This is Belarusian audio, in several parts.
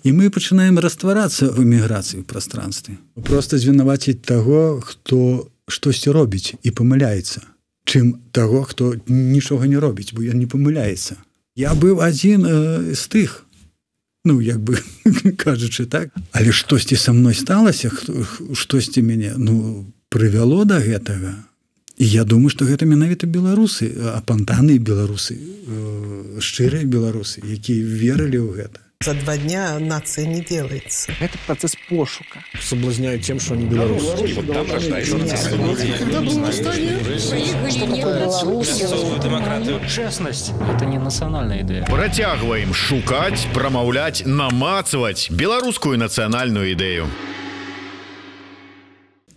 І мы пачынаем растварацца в эміграцыі ў прастранстве. Проста звінаваціць таго, хто штосьці робіць і памыляецца, чым таго, хто нічога не робіць, бо ён не памыляецца. Я быў адзін з тых, ну, як бы кажучы так, але штосьці са мной сталася, штосьці мяне, ну, прывяло да гэтага. І я думаю, што гэта менавіта беларусы, апантаныя беларусы, шчырыя беларусы, якія верылі ў гэта. За 2 дня нация не делается. Это процесс пошука. Соблазняют тем, что они белорусы. И вот там рождается честность. Это не национальная идея. Працягваем шукать, промаўляць, намацаваць беларускую нацыянальную ідэю.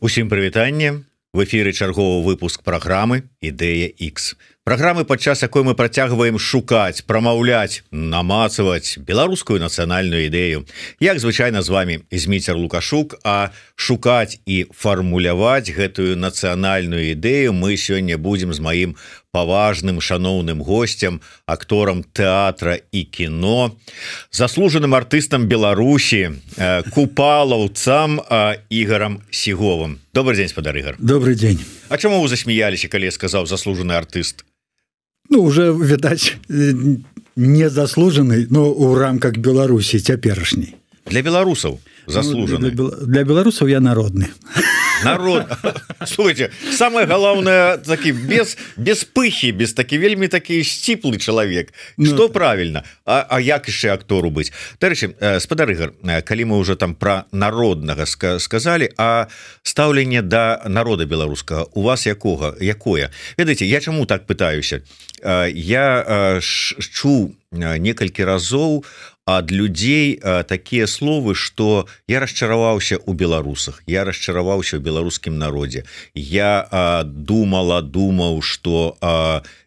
Усім прывітанне. В эфіры чарговы выпуск праграмы «Ідэя X». Праграмы, падчас якой мы працягваем шукаць, прамаўляць, намацаваць беларускую нацыянальную ідэю. Як звычайна з вами Зміцер Лукашук, а шукаць і фармуляваць гэтую нацыянальную ідэю мы сёння будзем з маім паважным шаноўным госцем, акторам тэатра і кіно, заслужаным артыстам Беларусі, купалаўцам Ігорам Сіговым. Добрый день, спадар Ігор. Добрый день. А чаму вы засмеяліся, калі я сказаў заслужаны артыст? Ну, уже, видать, не заслуженный, но в рамках Беларуси теперешней. Для белорусов заслуженный. Ну, для белорусов я народный. Народ. Слушайте, самое главное, таки без пыхи, без таки вельми таки сціплый человек. Что правильно? А як яшчэ актору быть? Дарэчы, спадар Ігор, калі мы уже там про народнага сказали, а стаўленне да народа беларускага у вас якое? Ведаеце, я чаму так пытаюся? Я чуў некалькі разоў ад людзей такія словы, што я расчараваўся ў беларусах, я расчараваўся ў беларускім народзе. Я думаў, што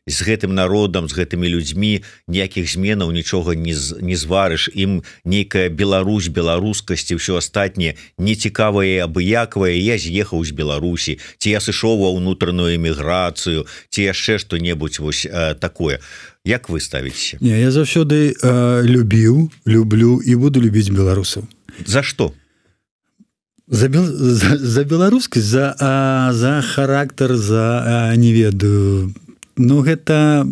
з гэтым народам, з гэтымі людзьмі ніякіх зменаў нічога не зварыш, ім нейкая Беларусь, беларускасць і ўсё астатняе нецікавае і абыякавае. Я з'ехаў з Беларусі, ці я сышоў ва ўнутраную эміграцыю, ці яшчэ што-небудзь вось такое. Як вы ставіцеся? Не, я заўсёды люблю і буду любіць беларусаў. За што? За беларускасць, за характар, за не ведаю. Ну, гэта,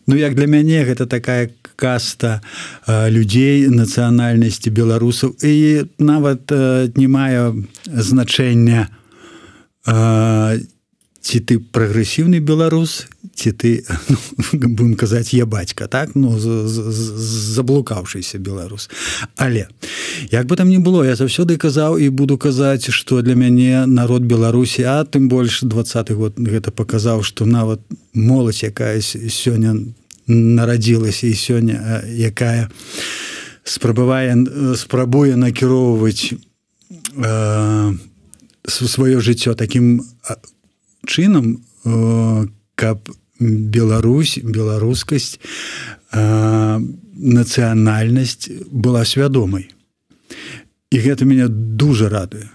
ну, як для мяне, гэта такая каста людзей нацыянальнасці беларусаў. І нават не мае значэння, ці ты прагрэсіўны беларус, ці ты, ну, будем казаць, я бацька, так? Ну, заблукаўшыся беларус. Але, як бы там ни было, я заўсёды казаў і буду казаць, што для мяне народ Беларусі, а тым больш 20-й год гэта паказаў, што нават моладзь, якая сёння нарадзілася і сёння, якая спрабуе накіроўваць сваё жыццё такім чынам, каб Беларусь, беларускасць, нацыянальнасць была свядомай. І гэта мяне дуже радуе.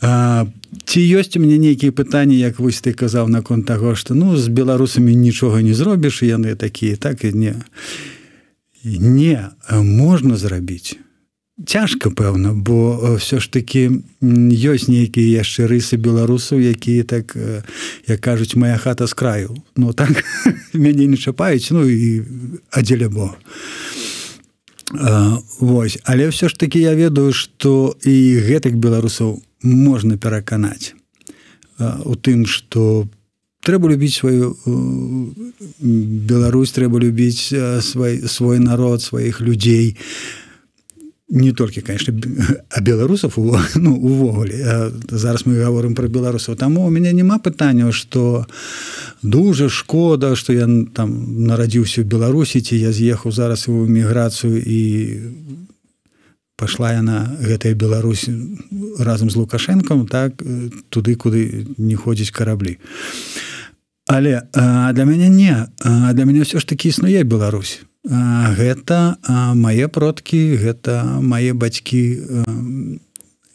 Ці ёсць у мяне нейкія пытанні, як вось ты казаў наконт таго, што ну, з беларусамі нічога не зробіш, яны такія, так і не. Не, можна зрабіць. Цяжка, пэўна, бо все ж таки ёсць нейкія яшчэ рысы беларусаў, якія так, як кажуць, моя хата з краю. Ну так, мяне не чапаюць, ну і адзеля Бога. Вось, але все ж таки я ведаю, што і гэтых беларусаў можна пераканаць у тым, што трэба любіць сваю Беларусь, трэба любіць свой народ, сваіх людзей. Не толькі, конечно, а беларусаў, ну, увогуле. Зараз мы гаворым пра беларусаў. Таму у мяне няма пытанняў, што дуже шкода, што я там нарадзіўся ў Беларусі, ці я з'ехаў зараз у эміграцыю і пашла яна, гэтая Беларусь, разам з Лукашэнкам, так, туды, куды не ходзяць караблі. Але для мяне не. Для мяне ўсё ж такі існуе Беларусь. Гэта мае продкі, гэта мае бацькі,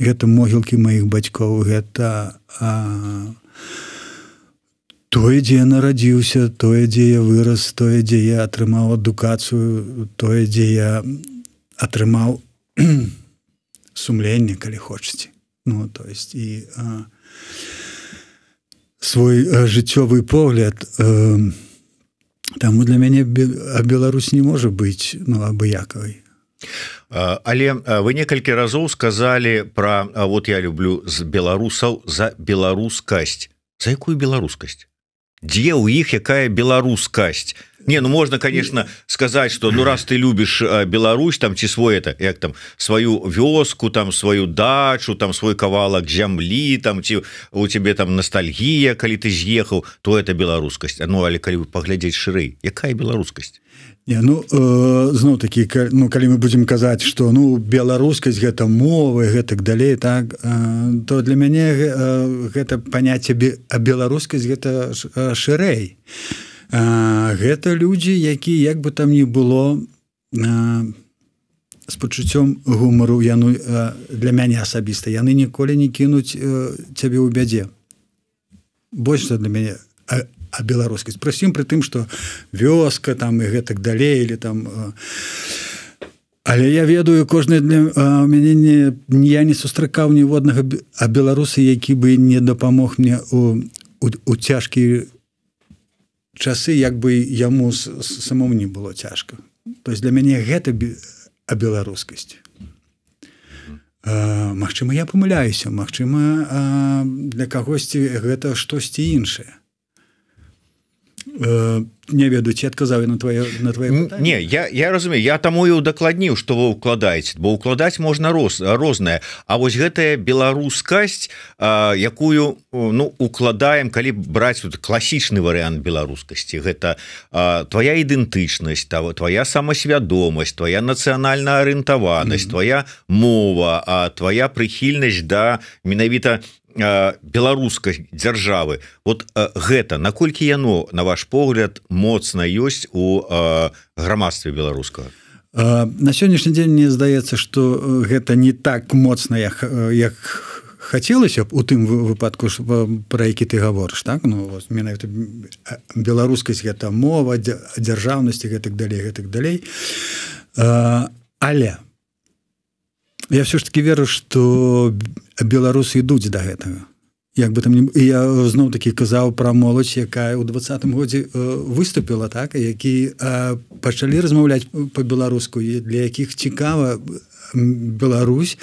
гэта могілкі маіх бацькоў, гэта тое, дзе я нарадзіўся, тое, дзе я вырас, тое, дзе я атрымаў адукацыю, тое, дзе я атрымаў сумлення, калі хочаце. Ну, то есть і свой жыццёвы погляд. Таму для мяне Беларусь не можа быць абыякавай. Але вы некалькі разоў сказалі про вот я люблю з беларусаў за беларускасць. За якую беларускасць? Дзе ў іх якая беларускасць? Не, ну можно, конечно, сказать, что ну раз ты любишь Беларусь, там ці свой это, як там свою вёску, там свою дачу, там свой кавалак зямлі, там ці у тебе там ностальгія, калі ты з'ехаў, то это беларускасць. Ну але калі паглядзець шырэй, якая беларускасць? Не, ну зноў такі, ну калі мы будзем казаць, што ну беларускасць гэта мова і гэтак далей, так, то для мяне гэта паняцце беларускасць гэта шырэй. Гэта людзі, які як бы там ні было з пачуццём гумару, яны для мяне асабіста, яны ніколі не кінуць цябе ў бядзе. Больш за для мяне беларускасць. Прасім пры тым, што вёска там і гэтак далей, или там... Але я ведаю, кожны для мяне я не сустракаў ніводнага беларуса, які бы не дапамог мне у цяжкія часы, як бы яму самому не было цяжка. То есть для мяне гэта беларускасць. Магчыма, я памыляюся, магчыма, для кагосьці гэта штосьці іншае. Не ведаю, ці адказаў на твоє пытанне? Не, я разумею, я таму і удакладніў, што вы ўкладаеце, бо ўкладаць можна рознае. А вось гэтая беларускасць, якую ну укладаем, калі браць тут класічны варыянт беларускасці, гэта твоя ідэнтычнасць, твоя самасвядомасць, твоя нацыянальная арыентаванасць, твоя мова, твоя прыхільнасць да менавіта беларускай дзяржавы. Вот гэта, наколькі яно, на ваш погляд, моцна ёсць у грамадстве беларускага? На сённяшні дзень мне здаецца, што гэта не так моцна, як хацелася б у тым выпадку, пра які ты гаворыш, так? Ну, менавіта беларускасць гэта мова, дзяржаўнасць і гэтак далей. Але я все ж таки веру, што беларусы ідуць да гэтага. Як бы там не... Я зноў такі казаў пра моладзь, якая ў 20-м годзе выступіла, так, які пачалі размаўляць па-беларуску, для якіх цікава Беларусь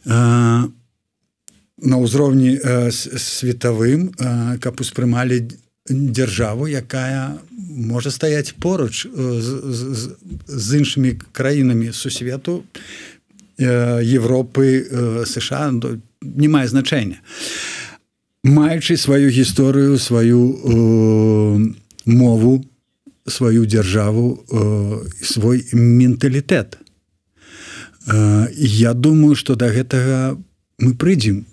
на ўзроўні светавым, каб успрымалі дзяржаву, якая можа стаяць поруч з іншымі краінамі сусвету, Европы, США, не мае значэння. Маючы сваю гісторыю, сваю мову, сваю дзяржаву, свой менталітэт. Я думаю, што да гэтага мы прыйдзем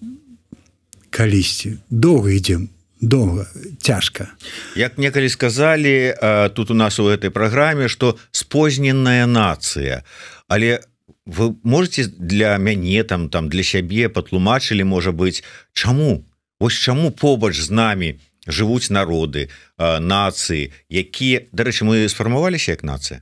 калісьці. Доўга ідзем. Доўга, цяжка. Як некалі сказалі тут у нас у гэтай праграме, што спозненая нацыя, але вы можете для мяне там для сябе патлумачылі, можа быць, чаму? Вось чаму побач з намі жывуць народы, нацыі, якія, дарэчы, мы сфармаваліся як нацыя?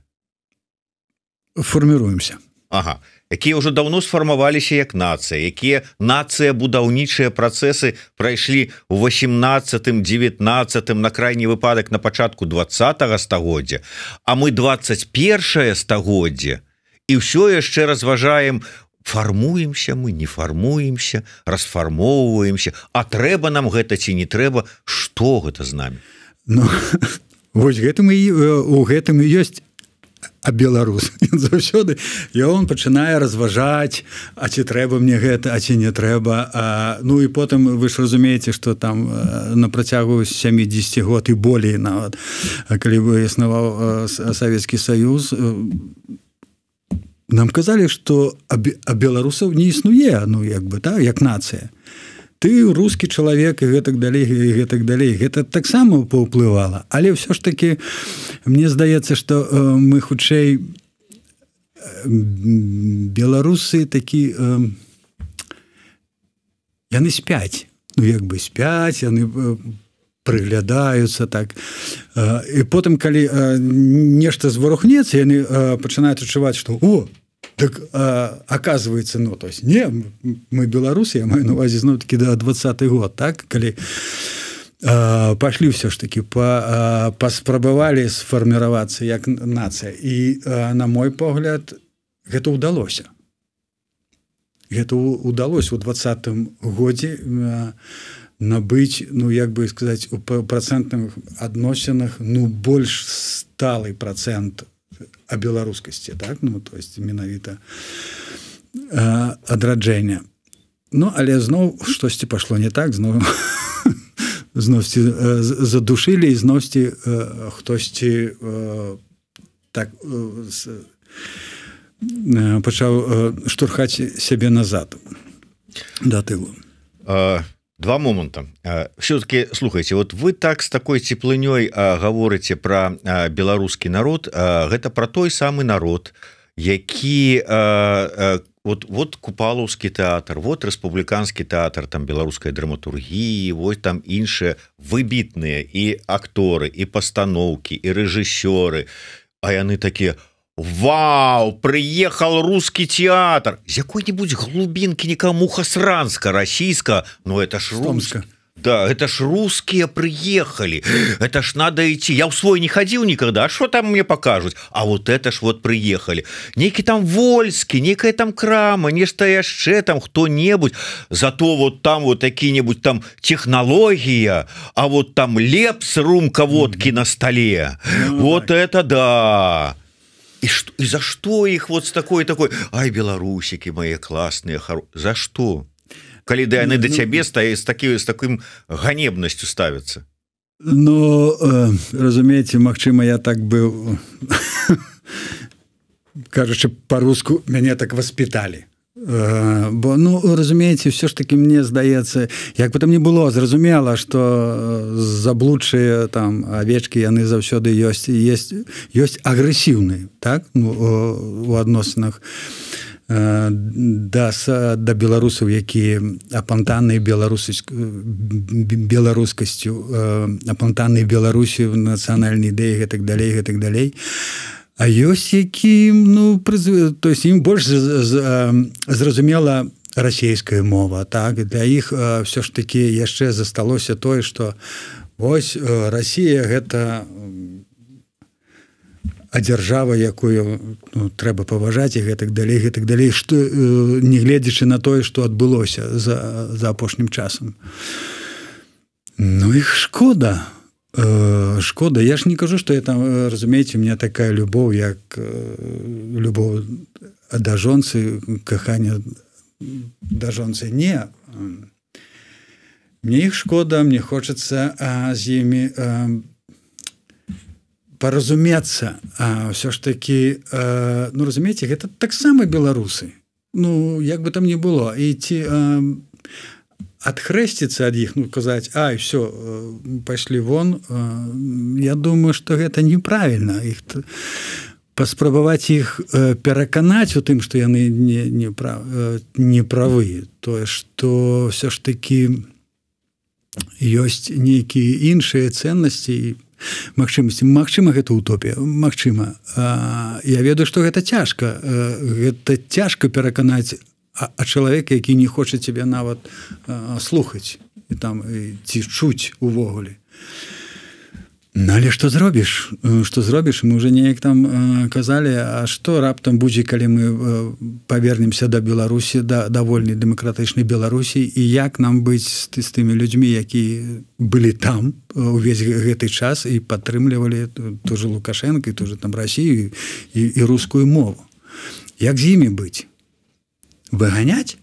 Фарміруемся. Ага. Якія ўжо даўно сфармаваліся як нацыя, якія нацыя будаўнічыя працэсы прайшлі ў 18-м, 19-м, на крайні выпадак на пачатку 20-го стагоддзя, а мы 21-е стагоддзе, і ўсё яшчэ разважаем, фармуемся мы, не фармуемся, расфармоўваемся, а трэба нам гэта ці не трэба, што гэта з намі? Ну, вось у гэтым і ёсць беларус. Заўсёды і он пачынае разважаць, а ці трэба мне гэта, а ці не трэба. Ну і потым вы ж разумееце, што там на працягу 70 год і болей нават, калі бы існаваў Савецкі Саюз, нам казалі, што беларусаў не існуе, ну як бы, так, як нацыя. Ты рускі чалавек і гэтак далей, і гэтак далей. Гэта таксама паўплывала. Але ўсё ж такі, мне здаецца, што мы хутчэй беларусы такі, яны спяць. Ну як бы спяць, яны прыглядаюцца так. І потым, калі нешта зварухнецца, яны пачынаюць адчуваць, што Так оказывается, ну то есть не мы беларусы, я маю на увазе зноў таки да 20-й год, так калі пашлі ўсё ж таки паспрабавалі сфарміравацца як нацыя і на мой погляд гэта ўдалося. Гэта ўдалося ў 20-м годзе набыць, ну як бы сказаць, у працэнтных адносінах ну больш сталы працэнт а беларускасці, так, ну то есть менавіта адраджэння. Ну але зноў штосьці пашло не так, зносьці задушылі і зносьці хтосьці так пачаў штурхаць сябе назад да тылу. Два момента. Все-таки, слухайте, вот вы так с такой теплынёй говорите про беларускі народ. Гэта про той самый народ, які вот Купалаўскі тэатр, вот Рэспубліканскі тэатр, там беларускай драматургіі, вот там іншыя выбітныя і акторы, і пастаноўкі, і рэжысёры. А яны такія: вау, приехал русский театр з какой-нибудь глубинки, никому Мухосранска, российска, но это ж русская. Да, это ж русские приехали, это ж надо идти. Я в свой не ходил никогда, а что там мне покажут? А вот это ж вот приехали. Некий там Вольский, некая там Крама, нечто яшчэ там кто-нибудь. Зато вот там вот какие-нибудь там технология, а вот там Лепс, рюмка водки на столе. Вот это да. И за что их вот с такой, ай, белорусики мои классные, за что? Коли да яны до цябе с таким ганебностью ставятся. Ну, разумеете, магчыма, я так быў, кажучы по-руску, мяне так воспитали. Бо, ну, разумееце, все ж таки мне здаецца, як бы там не было, зразумела, што заблудшыя там авечкі, яны заўсёды ёсць агрэсіўныя, так, ну, у адносінах да беларусаў, якія апантаныя беларускасцю, апантаныя Беларусію, нацыянальнай ідэі, гэтак далей. А ёсць які, ну, то есть ім больш зразумела расійская мова, так, для іх все ж таки яшчэ засталося тое, што вось Расія гэта дзяржава, якую трэба паважаць і гэтак далей, што не гледзячы на тое, што адбылося за апошнім часам. Ну іх шкода. Шкода, я ж не кажу, что я там, разумеете, у меня такая любовь, як любовь да жонцы, каханне да жонцы. Не. Мне их шкода, мне хочется з імі паразумецца. Все ж таки, ну, разумеете, гэта таксама беларусы. Ну, як бы там ни было. І ці адхрэсціцца ад іх, ну, казаць, ай, все, пайшлі вон, я думаю, што гэта неправільна. Паспрабаваць іх пераканаць у тым, што яны не правы. Тое, што все ж таки ёсць нейкія іншыя ценнасці, магчымасці. Магчыма, гэта утопія, магчыма. Я ведаю, што гэта цяжка. Гэта цяжка пераканаць чалавек, які не хоча цябе нават слухаць і там ці чуць увогуле. Але што зробіш? Што зробіш? Мы уже неяк там казалі, а што раптам будзе, калі мы павернемся да Беларусі, да вольнай дэмакратычнай Беларусі, і як нам быць з тымі людзьмі, якія былі там увесь гэты час і падтрымлівалі ту же Лукашенко, і ту же там Расію і рускую мову. Як з імі быць? Выганяць,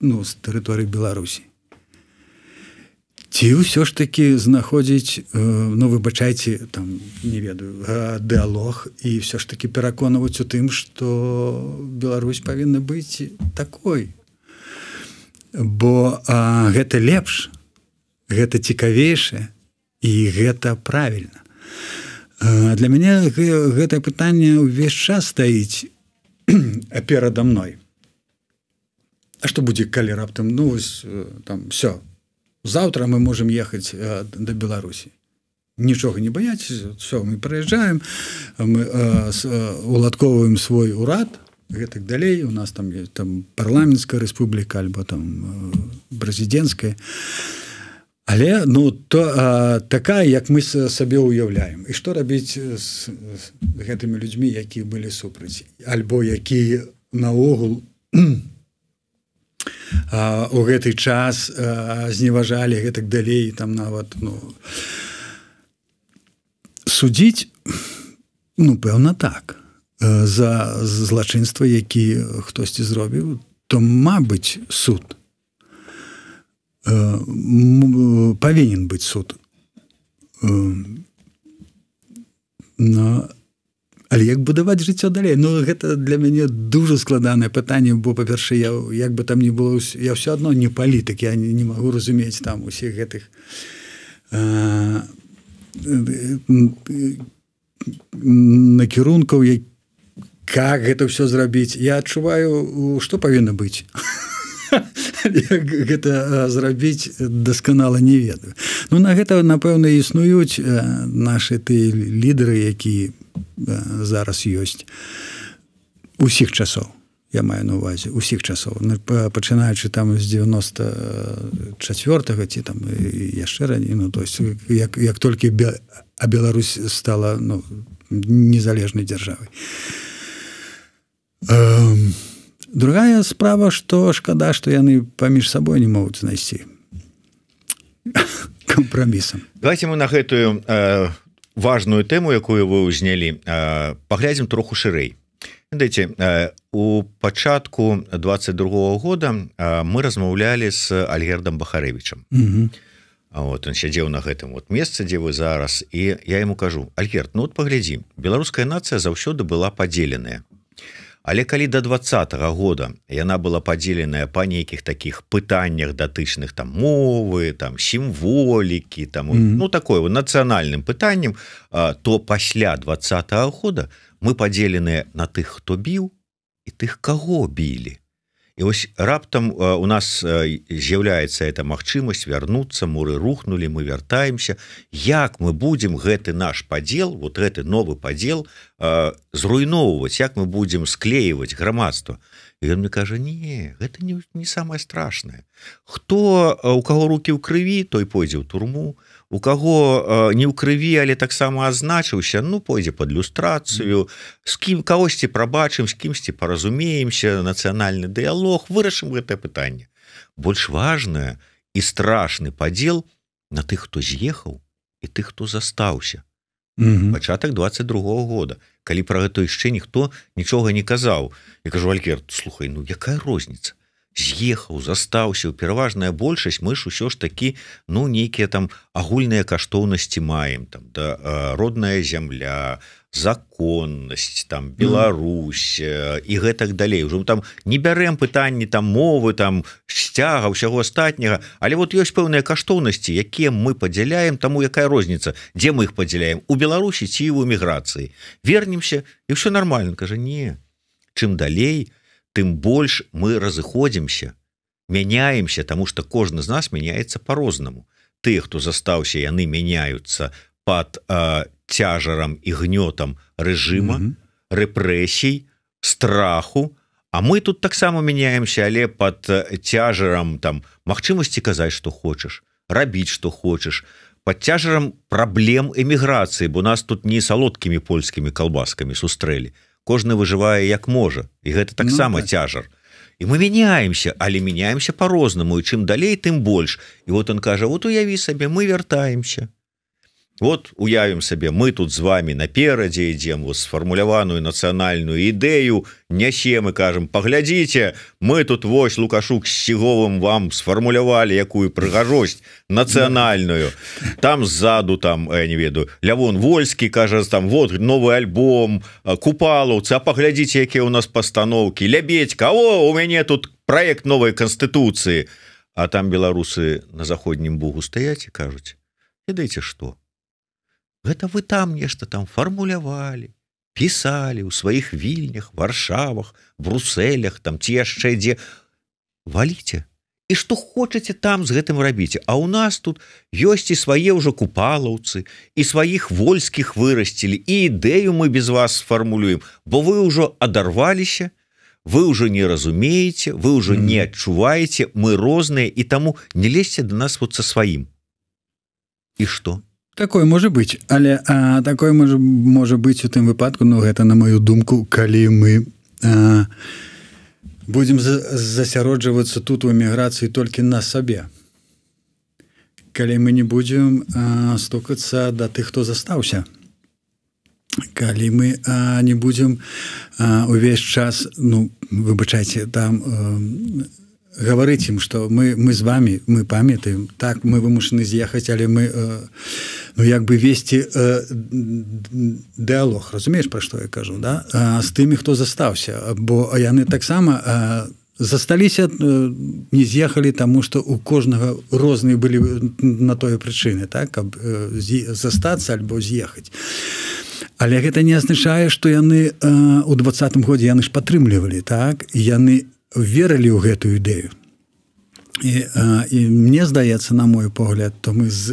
ну, з тэрыторыі Беларусі? Ці ўсё ж таки знаходзіць, ну, выбачайце, там, не ведаю, дыалог і ўсё ж таки пераконваць у тым, што Беларусь павінна быць такой. Бо гэта лепш, гэта цікавейшае і гэта правільна. Для мяне гэтае пытанне ўвесь час стаіць перада мной. А что будет, калі раптам, ну, там, все, завтра мы можем ехать до Беларуси. Ничего не бояться, все, мы проезжаем, мы уладковываем свой урад, гэтак далей у нас там парламенцкая рэспубліка альбо там прэзідэнцкая. Але ну то такая, як мы сабе ўяўляем. І што рабіць з гэтымі людзьмі, якія былі супраць, альбо якія наогул у гэты час зневажалі гэтак далей, там нават судзіць, пэўна так, за злачынства, які хтосьці зробіў, то, мабыць, суд. Павінен быць суд. Але як будаваць жыццё далей? Гэта для мяне дуже складанае пытанне, бо, па-першае, як бы там ні было, я ўсё адно не палітык, я не магу разумець там усіх гэтых накірункаў, как гэта ўсё зрабіць. Я адчуваю, што павінна быць. Як гэта зрабіць, дасканала не ведаю. На гэта, напэўна, існуюць нашы тыя лідары, якія зараз ёсць усіх часоў. Я маю на ўвазе усіх часоў. Пачынаючы там з 94-го ці там яшчэ раней. То есть, як толькі Беларусь стала незалежнай дзяржавай. Другая справа, што шкада, што яны паміж сабой не могуць знайсці кампрамісам. Давайте мы на гэтую важную тэму, якую вы ўзнялі, паглядзім троху шырэй. Ведаеце, у пачатку 22-го года мы размаўлялі з Альгердам Бахарэвічам. Он сядзеў на гэтым месцы, дзе вы зараз, і я яму кажу: Альгерд, паглядзі, беларуская нацыя заўсёды была падзеленая. Але калі до 20-го года яна была падзеленая па нейкіх такіх пытаннях датычных там мовы, там сімволікі, там такое нацыянальным пытаннем, то пасля 20-го года мы падзеленыя на тых, хто біў, і тых, каго білі. І вось раптам у нас з'яўляецца эта магчымасць вярнуцца, муры рухнулі, мы вяртаемся. Як мы будзем гэты наш падзел, гэты новы падзел зруйноўваць, як мы будзем склеіваць грамадства? І ён мне кажа: не, гэта не самае страшнае. Хто, у каго рукі ў крыві, той пойдзе ў турму, у каго не ў крыві, але таксама азначыўся, пойдзе пад люстрацыю, з кім кагосьці прабачым, з кімсьці паразумеемся, нацыянальны дыялог, вырашым гэтае пытанне. Больш важнае і страшны падзел на тых, хто з'ехаў, і тых, хто застаўся. Пачатак 22-го года, калі пра гэта яшчэ ніхто нічога не казаў. Я кажу: Альгерд, слухай, якая розніца? З'ехаў, застаўся, пераважная большасць, мы ж усё ж такі, нейкія там агульныя каштоўнасці маем, там, родная зямля, законнасць, там, Беларусь і гэтак далей. Ужо там не бярэм пытанні там мовы, там, сцяга, ўсяго астатняга, але ёсць пэўныя каштоўнасці, якія мы падзяляем, таму якая розніца, дзе мы іх падзяляем, у Беларусі ці ў эміграцыі. Вернемся, і ўсё нармальна. Кажа: не, чым далей, тым больш мы разыходзімся, мяняемся, таму што кожны з нас мяняецца па-рознаму. Тыя, хто застаўся, яны мяняюцца пад цяжарам і гнётам рэжыма, рэпрэсій, страху, а мы тут таксама мяняемся, але пад цяжарам там магчымасці казаць, што хочаш, рабіць, што хочаш, пад цяжарам праблем эміграцыі, бо нас тут не салодкімі польскімі калбаскамі сустрэлі. Кожны выжывае як можа, і гэта таксама цяжар. І мы мяняемся, але мяняемся па-рознаму, і чым далей, тым больш. І он кажа: уяві сабе, мы вяртаемся. Уявім сабе, мы тут з вами наперадзе ідзем, сфармуляваную нацыянальную ідэю, нясем і кажам: паглядзіце, мы тут Лукашук з Сіговым вам сфармулявалі якую прыгажосць нацыянальную. Там ззаду, там, я не ведаю, Лявон Вольскі кажа, там, новы альбом, Купалаўцы, а паглядзіце, якія ў нас пастаноўкі, Лябедзька, у мяне тут праект новай канстытуцыі. А там беларусы на заходнім бугу стаяць і кажуць: ведаеце што? Гэта вы там нешта там фармулявалі, пісалі ў сваіх вільнях, Варшавах, Брусэлях, там ці яшчэ дзе. Валіце. І што хочаце там з гэтым рабіце. А ў нас тут ёсць і свае ўжо купалаўцы, і сваіх вольскіх вырасцілі, і ідэю мы без вас сфармулюем, бо вы ўжо адарваліся, вы ўжо не разумееце, вы ўжо не адчуваеце, мы розныя, і таму не лезьце да нас вот са сваім. І што? Такое можа быць, але такое можа быць у тым выпадку, ну гэта на маю думку, калі мы будзем засяроджвацца тут у эміграцыі толькі на сабе. Калі мы не будзем стукацца да тых, хто застаўся. Калі мы не будзем увесь час, ну, выбачайце, там гаварыць ім, што мы з вами, мы памятаем, так, мы вымушаны з'ехаць, але мы, ну, як бы весці дыалог, разумееш, пра што я кажу, да? З тымі, хто застаўся, бо яны таксама засталіся, не з'ехалі, таму што у кожнага розныя былі на тое прычыны, так, каб застацца альбо з'ехаць. Але гэта не азначае, што яны ў 20-м годзе яны ж падтрымлівалі, так? Яны верылі ў гэтую ідэю. І мне здаецца, на мой погляд, то мы з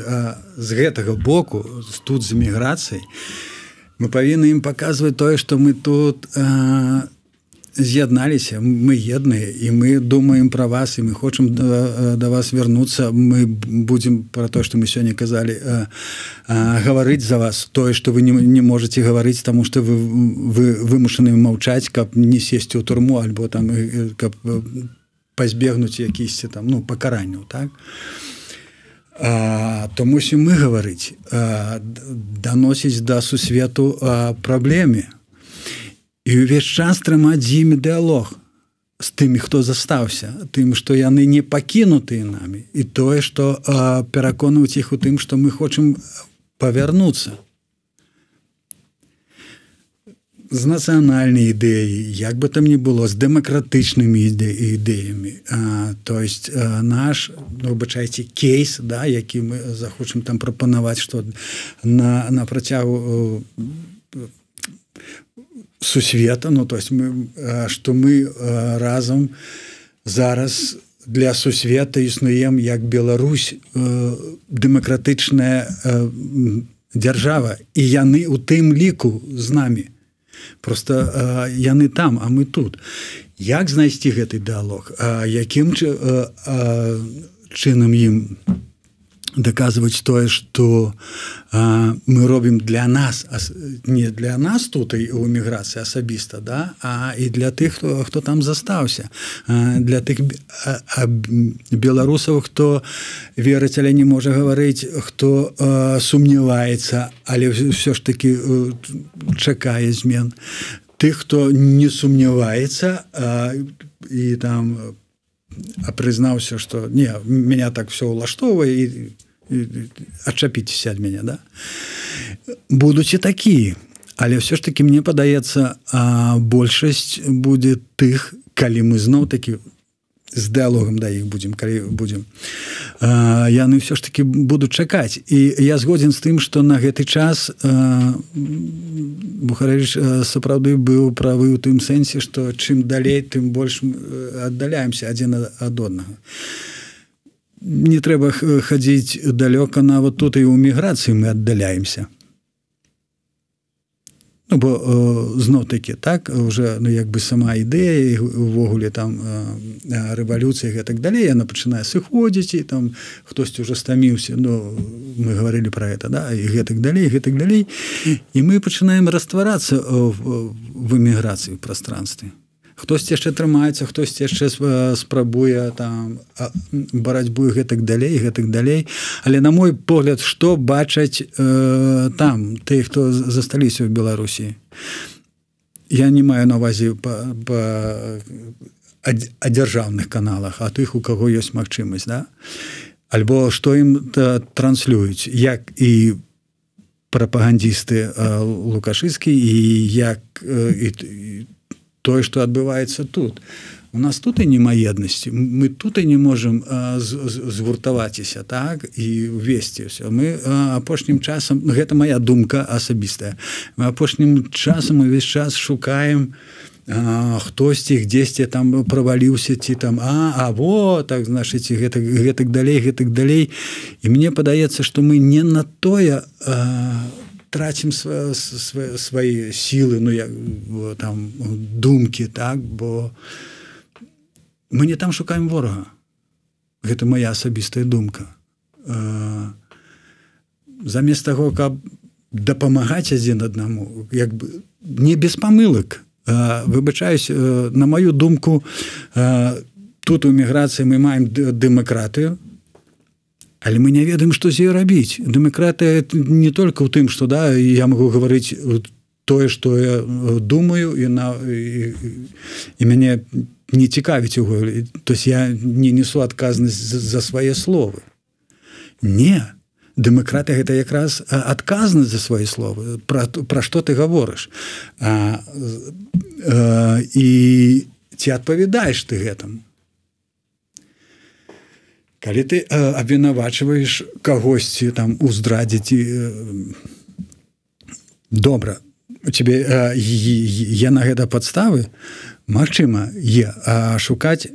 гэтага боку, тут з эміграцыяй, мы павінны ім паказваць тое, што мы тут з'ядналіся, мы едныя, і мы думаем пра вас, і мы хочам да вас вярнуцца, мы будзем пра тое, што мы сёння казалі, гаварыць за вас, тое, што вы не можаце гаварыць, таму што вы вымушаны маўчаць, каб не сесці ў турму, альбо там, каб пазбегнуць якісь там, ну, пакаранняў, так? То мусім мы гаварыць, даносіць да сусвету праблеме, і ўвесь час трымаць з імі дыалог з тымі, хто застаўся, тым, што яны не пакінутыя намі, і тое, што пераконваць іх у тым, што мы хочам павярнуцца. З нацыянальнай ідэяй, як бы там ні было, з дэмакратычнымі ідэямі. То есть наш, выбачайце, кейс, да, які мы захочам там прапанаваць, што на працягу сусвета, ну, то есть што мы разам зараз для сусвета існуем як Беларусь, дэмакратычная дзяржава, і яны у тым ліку з намі. Просто яны там, а мы тут. Як знайсці гэты дыалог? Якім чынам ім даказваць тое, што мы робім для нас, не для нас тут у эміграцыі асабіста, да? А і для тых, хто там застаўся, для тых беларусаў, хто верыць, але не можа гаварыць, хто сумняваецца, але ўсё ж такі чакае змен. Тых, хто не сумняваецца і там прызнаўся, што не, меня так все ўлаштоўвае, і адчапіцеся ад мяне, да? Будуць і такія, але ўсё ж такі мне падаецца, большасць будзе тых, калі мы зноў-такі з дыалогам да іх будзем, калі будзем, яны ўсё ж такі будуць чакаць. І я згодзін з тым, што на гэты час Бухарэвіч сапраўды быў правы ў тым сэнсе, што чым далей, тым больш аддаляемся адзін ад аднаго. Не трэба хадзіць далёка, нават тут і ў эміграцыі мы аддаляемся. Ну, бо зноў-такі, так, уже, ну, як бы сама ідэя, увогуле там рэвалюцыя і так далей, яна пачынае сыходзіць, і там хтосьці ўжо стаміўся, ну, мы гаварылі пра гэта, да, і гэтак далей, і мы пачынаем растварацца в эміграцыі, ў прастранстве. Хтосьці яшчэ трымаецца, хтосьці яшчэ спрабуе там барацьбу і гэтак далей. Але, на мой погляд, што бачаць там тыя, хто засталіся ў Беларусі? Я не маю на ўвазе па дзяржаўных каналах, а тых, у каго ёсць магчымасць, да? Альбо што ім транслююць, як і прапагандісты лукашысцкі, і як тое, што адбываецца тут. У нас тут і няма еднасці. Мы тут і не можам згуртаваціся, так, і весці ўсё. Мы апошнім часам, гэта моя думка асабістая, мы апошнім часам увесь час шукаем хтосьці дзесьці там праваліўся, ці там, так, значыць, гэтак далей. І мне падаецца, што мы не на тое страцім свае сілы, ну, там, думкі, так, бо мы не там шукаем ворага. Гэта моя асабістая думка. Замест таго, каб дапамагаць адзін аднаму, як бы не без памылак. Выбачаюсь, на маю думку, тут у міграцыі мы маем дэмакратыю, але мы не ведаем, што з ёй рабіць. Дэмакратыя не толькі ў тым, што, да, я магу гаварыць тое, што я думаю, і мяне не цікавіць у голове. То есть я не несу адказнасць за свае словы. Не. Дэмакратыя – гэта якраз адказнасць за свае словы. Пра што ты гаворыш. І ці адпавядаеш ты гэтаму. Калі ты абвінавачваеш кагосьці там у здрадзе, добра, у цябе є на гэта падставы, магчыма, є, а шукаць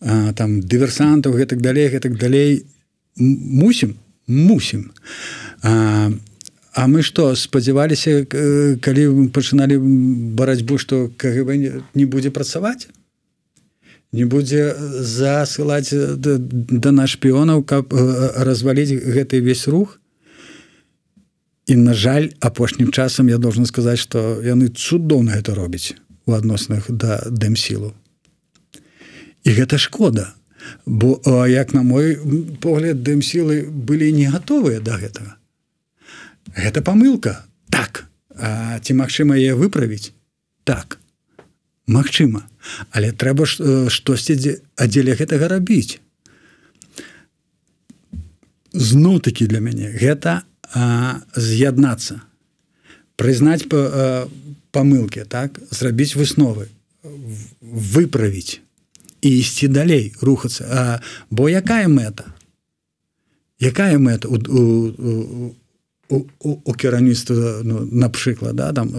там дыверсантаў, гэтак далей, мусім. А мы што, спадзяваліся, калі пачыналі барацьбу, што КГБ не будзе працаваць? Не будзе засылаць да нас шпіёнаў, каб разваліць гэты весь рух? І, на жаль, апошнім часам я должен сказаць, што яны цудоўна гэта робяць у адносінах да Дэмсілу. І гэта шкода, бо, як на мой погляд, Дэмсілы былі не гатовыя да гэтага. Гэта памылка? Так. А ці магчыма яе выправіць? Так. Магчыма. Але трэба штосьці адзеля гэтага рабіць. Зноў-такі для мяне гэта з'яднацца, прызнаць памылкі, так? Зрабіць высновы, выправіць і ісці далей, рухацца. Бо якая мэта? Якая мэта у кіраўніцтва, ну, напрыклад, да, там,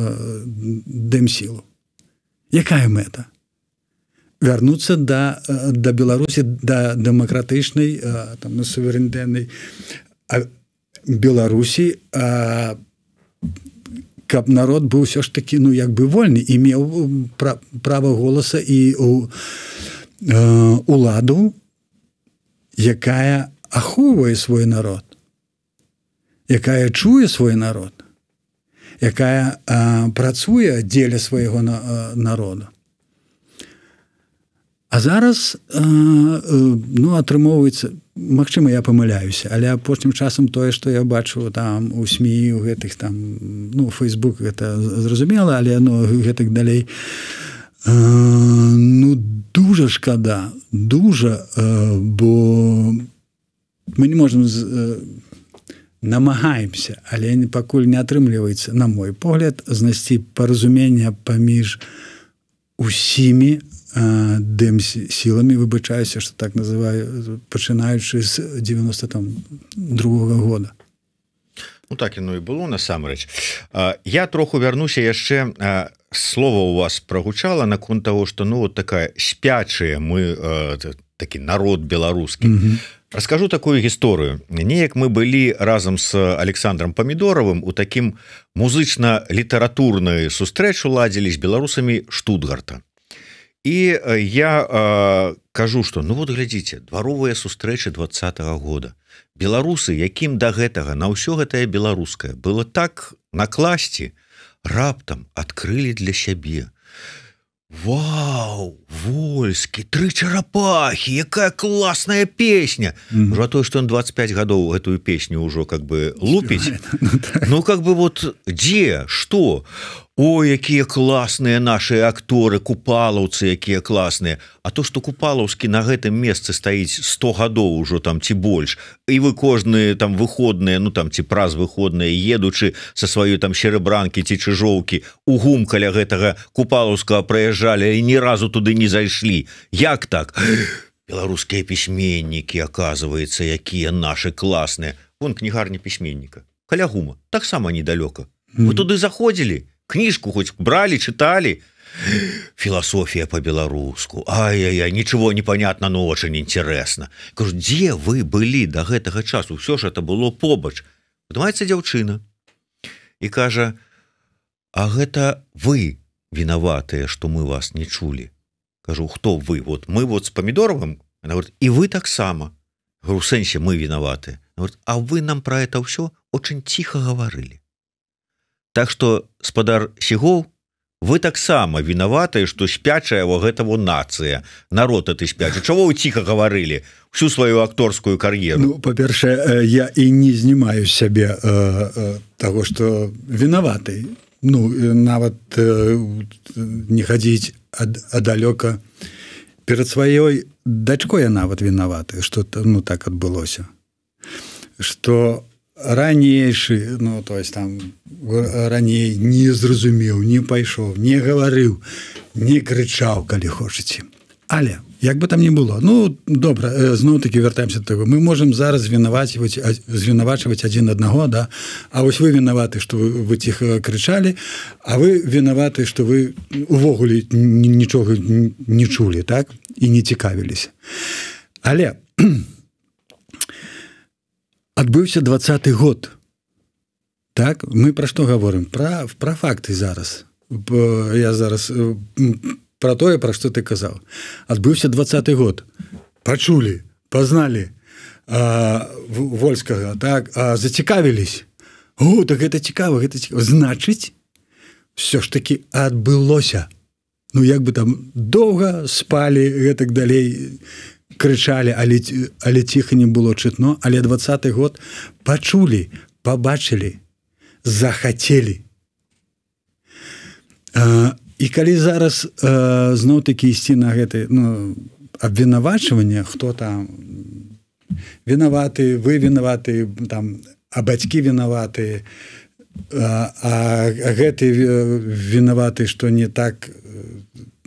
Дэмсілу? Якая мэта? Вярнуцца да Беларусі, да дэмакратычнай, там, суверэнітэтнай Беларусі, каб народ быў ўсё ж такі, ну, як бы вольны і меў права голаса і уладу, якая ахоўвае свой народ, якая чуе свой народ, якая працуе дзеля свайго народа. А зараз, ну, атрымоўваецца, магчыма, я памыляюся, але апошнім часам тое, што я бачу там у СМІ, у гэтых там, ну, Фейсбук, гэта зразумела, але, ну, гэтак далей, ну, дужа шкада, дужа, бо мы не можам, намагаемся, але пакуль не атрымліваецца, на мой погляд, знайсці паразумення паміж усімі Дэмсіламі, выбачаюся, што так называю, пачынаючы з 92-го года. Ну так яно і было насамрэч. Я троху вярнуся яшчэ, слова у вас прагучала наконт таго, што, ну, вот такая спячая мы, такі народ беларускі. Раскажу такую гісторыю. Неяк мы былі разам з Александром Памідоровым у такім музычна-літаратурнай сустрэчу ладзілі з беларусамі Штутгарта. І я кажу, што, ну вот глядзіце, дваровыя сустрэчы 20-го года. Беларусы, якім да гэтага на ўсё гэтае беларускае было так накласці, раптам адкрылі для сябе. Вау, Вольскі, тры чарапахі, якая класная песня. Уже тое, што он 25 гадоў гэтую песню ўжо как бы лупіць. Ну как бы вот дзе, што? Ой, якія класныя нашыя акторы, купалаўцы, якія класныя. А то, што Купалаўскі на гэтым месцы стаіць 100 гадоў ужо там ці больш, і вы кожныя там выходныя, ну там ці праз выходныя, едучы са сваёй там Серебранкі ці Чыжоўкі, у гум каля гэтага Купалаўскага праязджалі і ні разу туды не зайшлі. Як так? Беларускія пісьменнікі, аказваецца, якія нашы класныя. Вон кнігарня пісьменніка. Каля гума. Таксама недалёка. Вы туды заходзілі? Книжку хоть брали, читали. Философия по-белоруску. Ай-яй-яй, ничего не понятно, но очень интересно. Кажу, где вы были до гэтага часу? Все ж это было побач. Падымаецца дзяўчына і кажа: а гэта вы вінаватыя, што мы вас не чулі. Кажу: хто вы? Вот мы вот с Помидоровым. Она говорит: и вы таксама. Говорю: в сэнсе мы виноваты. Она говорит: а вы нам про это все очень тихо говорили. Так что, спадар Сігоў, вы таксама виноваты, что спячая вот гэта вот нация, народ это спячий. Чего вы тихо говорили всю свою акторскую карьеру? Ну, по-перше, я и не снимаю с себя того, что виноватый. Ну, нават не ходить далеко перед своей дочкой, я нават виноваты, что ну так отбылося, что ранейший, ну то есть там раней не зразумеў, не пайшоў, не гаварыў, не крычаў, калі хочаце. Але як бы там ни было, ну добра, зноў-таки вяртаемся до того, мы можем зараз звінавачваць один одного, да, а вось вы виноваты, что вы тихо крычалі, а вы виноваты, что вы увогуле нічога не чулі, так, і не цікавіліся. Але адбыўся 20-й год, так, мы про што говорим? Про факты зараз. Я зараз про тое, про што ты казаў. Адбыўся 20-й год. Пачулі, пазналі Вольскага, так, зацікавілись. О, так гэта цікава, гэта цікава. Значыць, все ж таки адбылося. Ну, як бы там доўга спалі, гэтак далей крычалі, але ціха не было чытно, але 20-й год пачулі, пабачылі, захацелі. І калі зараз зноў-таки ісці на гэты, ну, абвінавачванне, хто там вінаваты, вы вінаваты, там, а бацькі вінаваты, а гэты вінаваты, што не так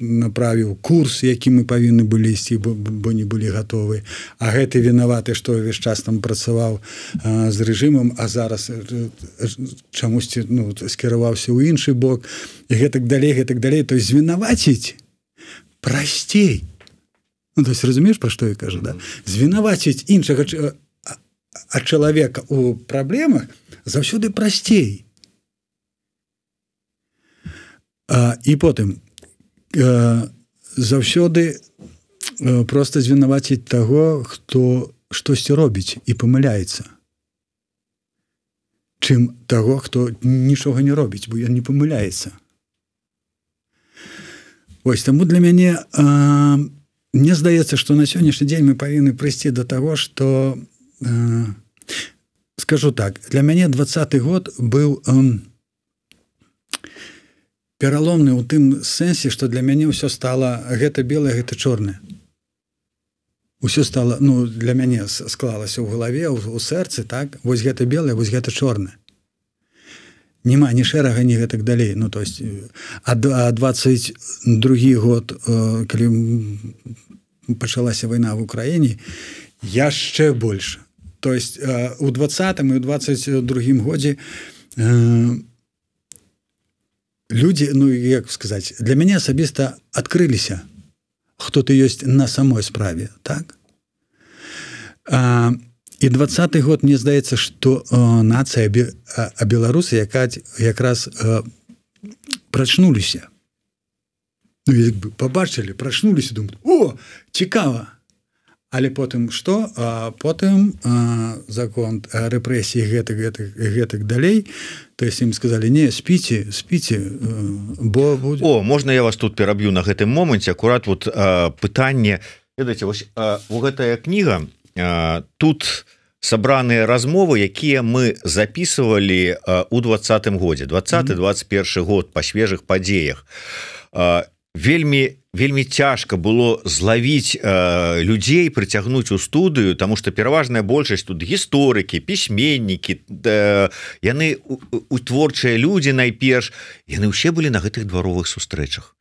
направіў курс, які мы павінны былі ісці, бо не былі гатовы, а гэты вінаваты, што ўвесь час там працаваў з рэжымам, а зараз чамусьці, ну, скіраваўся ў іншы бок, і гэтак далей, то есть звінаваціць прасцей. Ну, то есть разумееш, пра што я кажу, да? Звінаваціць іншага чалавека ў праблемах заўсёды прасцей. І потым заўсёды просто звінаваціць таго, хто штосьці робіць і памыляецца, чым таго, хто нічога не робіць, бо ён не памыляецца. Вось, таму для мяне мне здаецца, што на сённяшні дзень мы павінны прыйсці да таго, што скажу так, для мяне 20-й год быў пераломны ў тым сэнсе, што для мяне ўсё стала гэта белае, гэта чорнае. Усё стала, ну, для мяне склалася ў галаве, у сэрцы, так, вось гэта белае, вось гэта чорнае. Нема ні шэрага, ні гэтак далей. Ну, то есть, а 22-й год, калі пачалася вайна в Украіне, яшчэ больш. То есть, у 20-м і у 22-м годзе люди, ну, як сказаць, для мяне асабіста адкрыліся, хто ты ёсць на самой справе, так? І 20-й год, мне здаецца, што нацыя, а беларусы якраз прачнуліся. Ну, як бы пабачылі, прачнуліся, думаюць: о, цікава! Але потым што? Потым закон рэпрэсій гэтак далей. То есть ім сказалі: не, спіце, бо будзе... О, можна я вас тут пераб'ю на гэтым моманце? Акурат вот пытанне, ведаеце, вось гэтая кніга, тут сабраныя размовы, якія мы записывалі у 20-м годзе, 20-21 год, па свежых падзеях. Вельмі цяжка было злавіць людзей, прыцягнуць у студыю, таму што пераважная большасць тут гісторыкі, пісьменнікі, яны творчыя людзі найперш, яны ўсе былі на гэтых дваровых сустрэчах.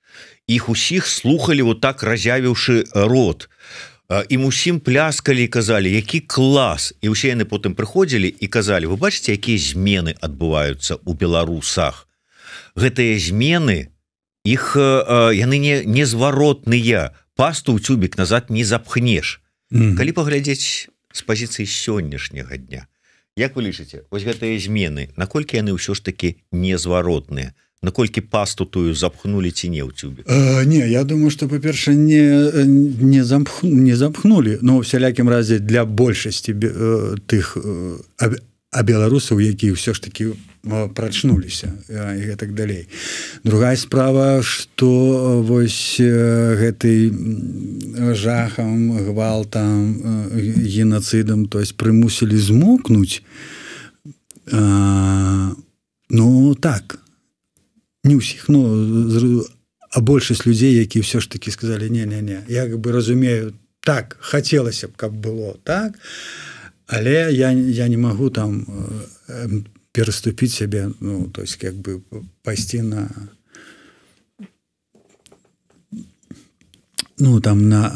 Іх усіх слухалі вот так, разявіўшы рот. Ім усім пляскалі і казалі: які клас. І ўсе яны потым прыходзілі і казалі: вы бачыце, якія змены адбываюцца ў беларусах. Гэтыя змены, іх яны незваротныя, пасту ў цюбік назад не запхнеш. Калі паглядзець з пазіцыі сённяшняга дня, Як вы лічыце, вось гэтыя змены, наколькі яны ўсё ж такі незваротныя, наколькі пасту тую запхнули ці не ў цюбе? Не, я думаю, что, па-перше, не запхнули, но ў всялякім разе для большасці тых беларусаў, якія ўсё ж такі прачнуліся і гэтак далей. Другая справа, што вось гэтай жахам, гвалтам, генацыдам, то есть прымусілі змокнуць, ну, так, не ўсіх, ну, а большасць людзей, якія ўсё ж такі сказалі, не, я как бы разумею, так, хацелася б, каб было так, але я не магу там пераступіць сябе, ну, то есть как бы пайсці на, ну, там на,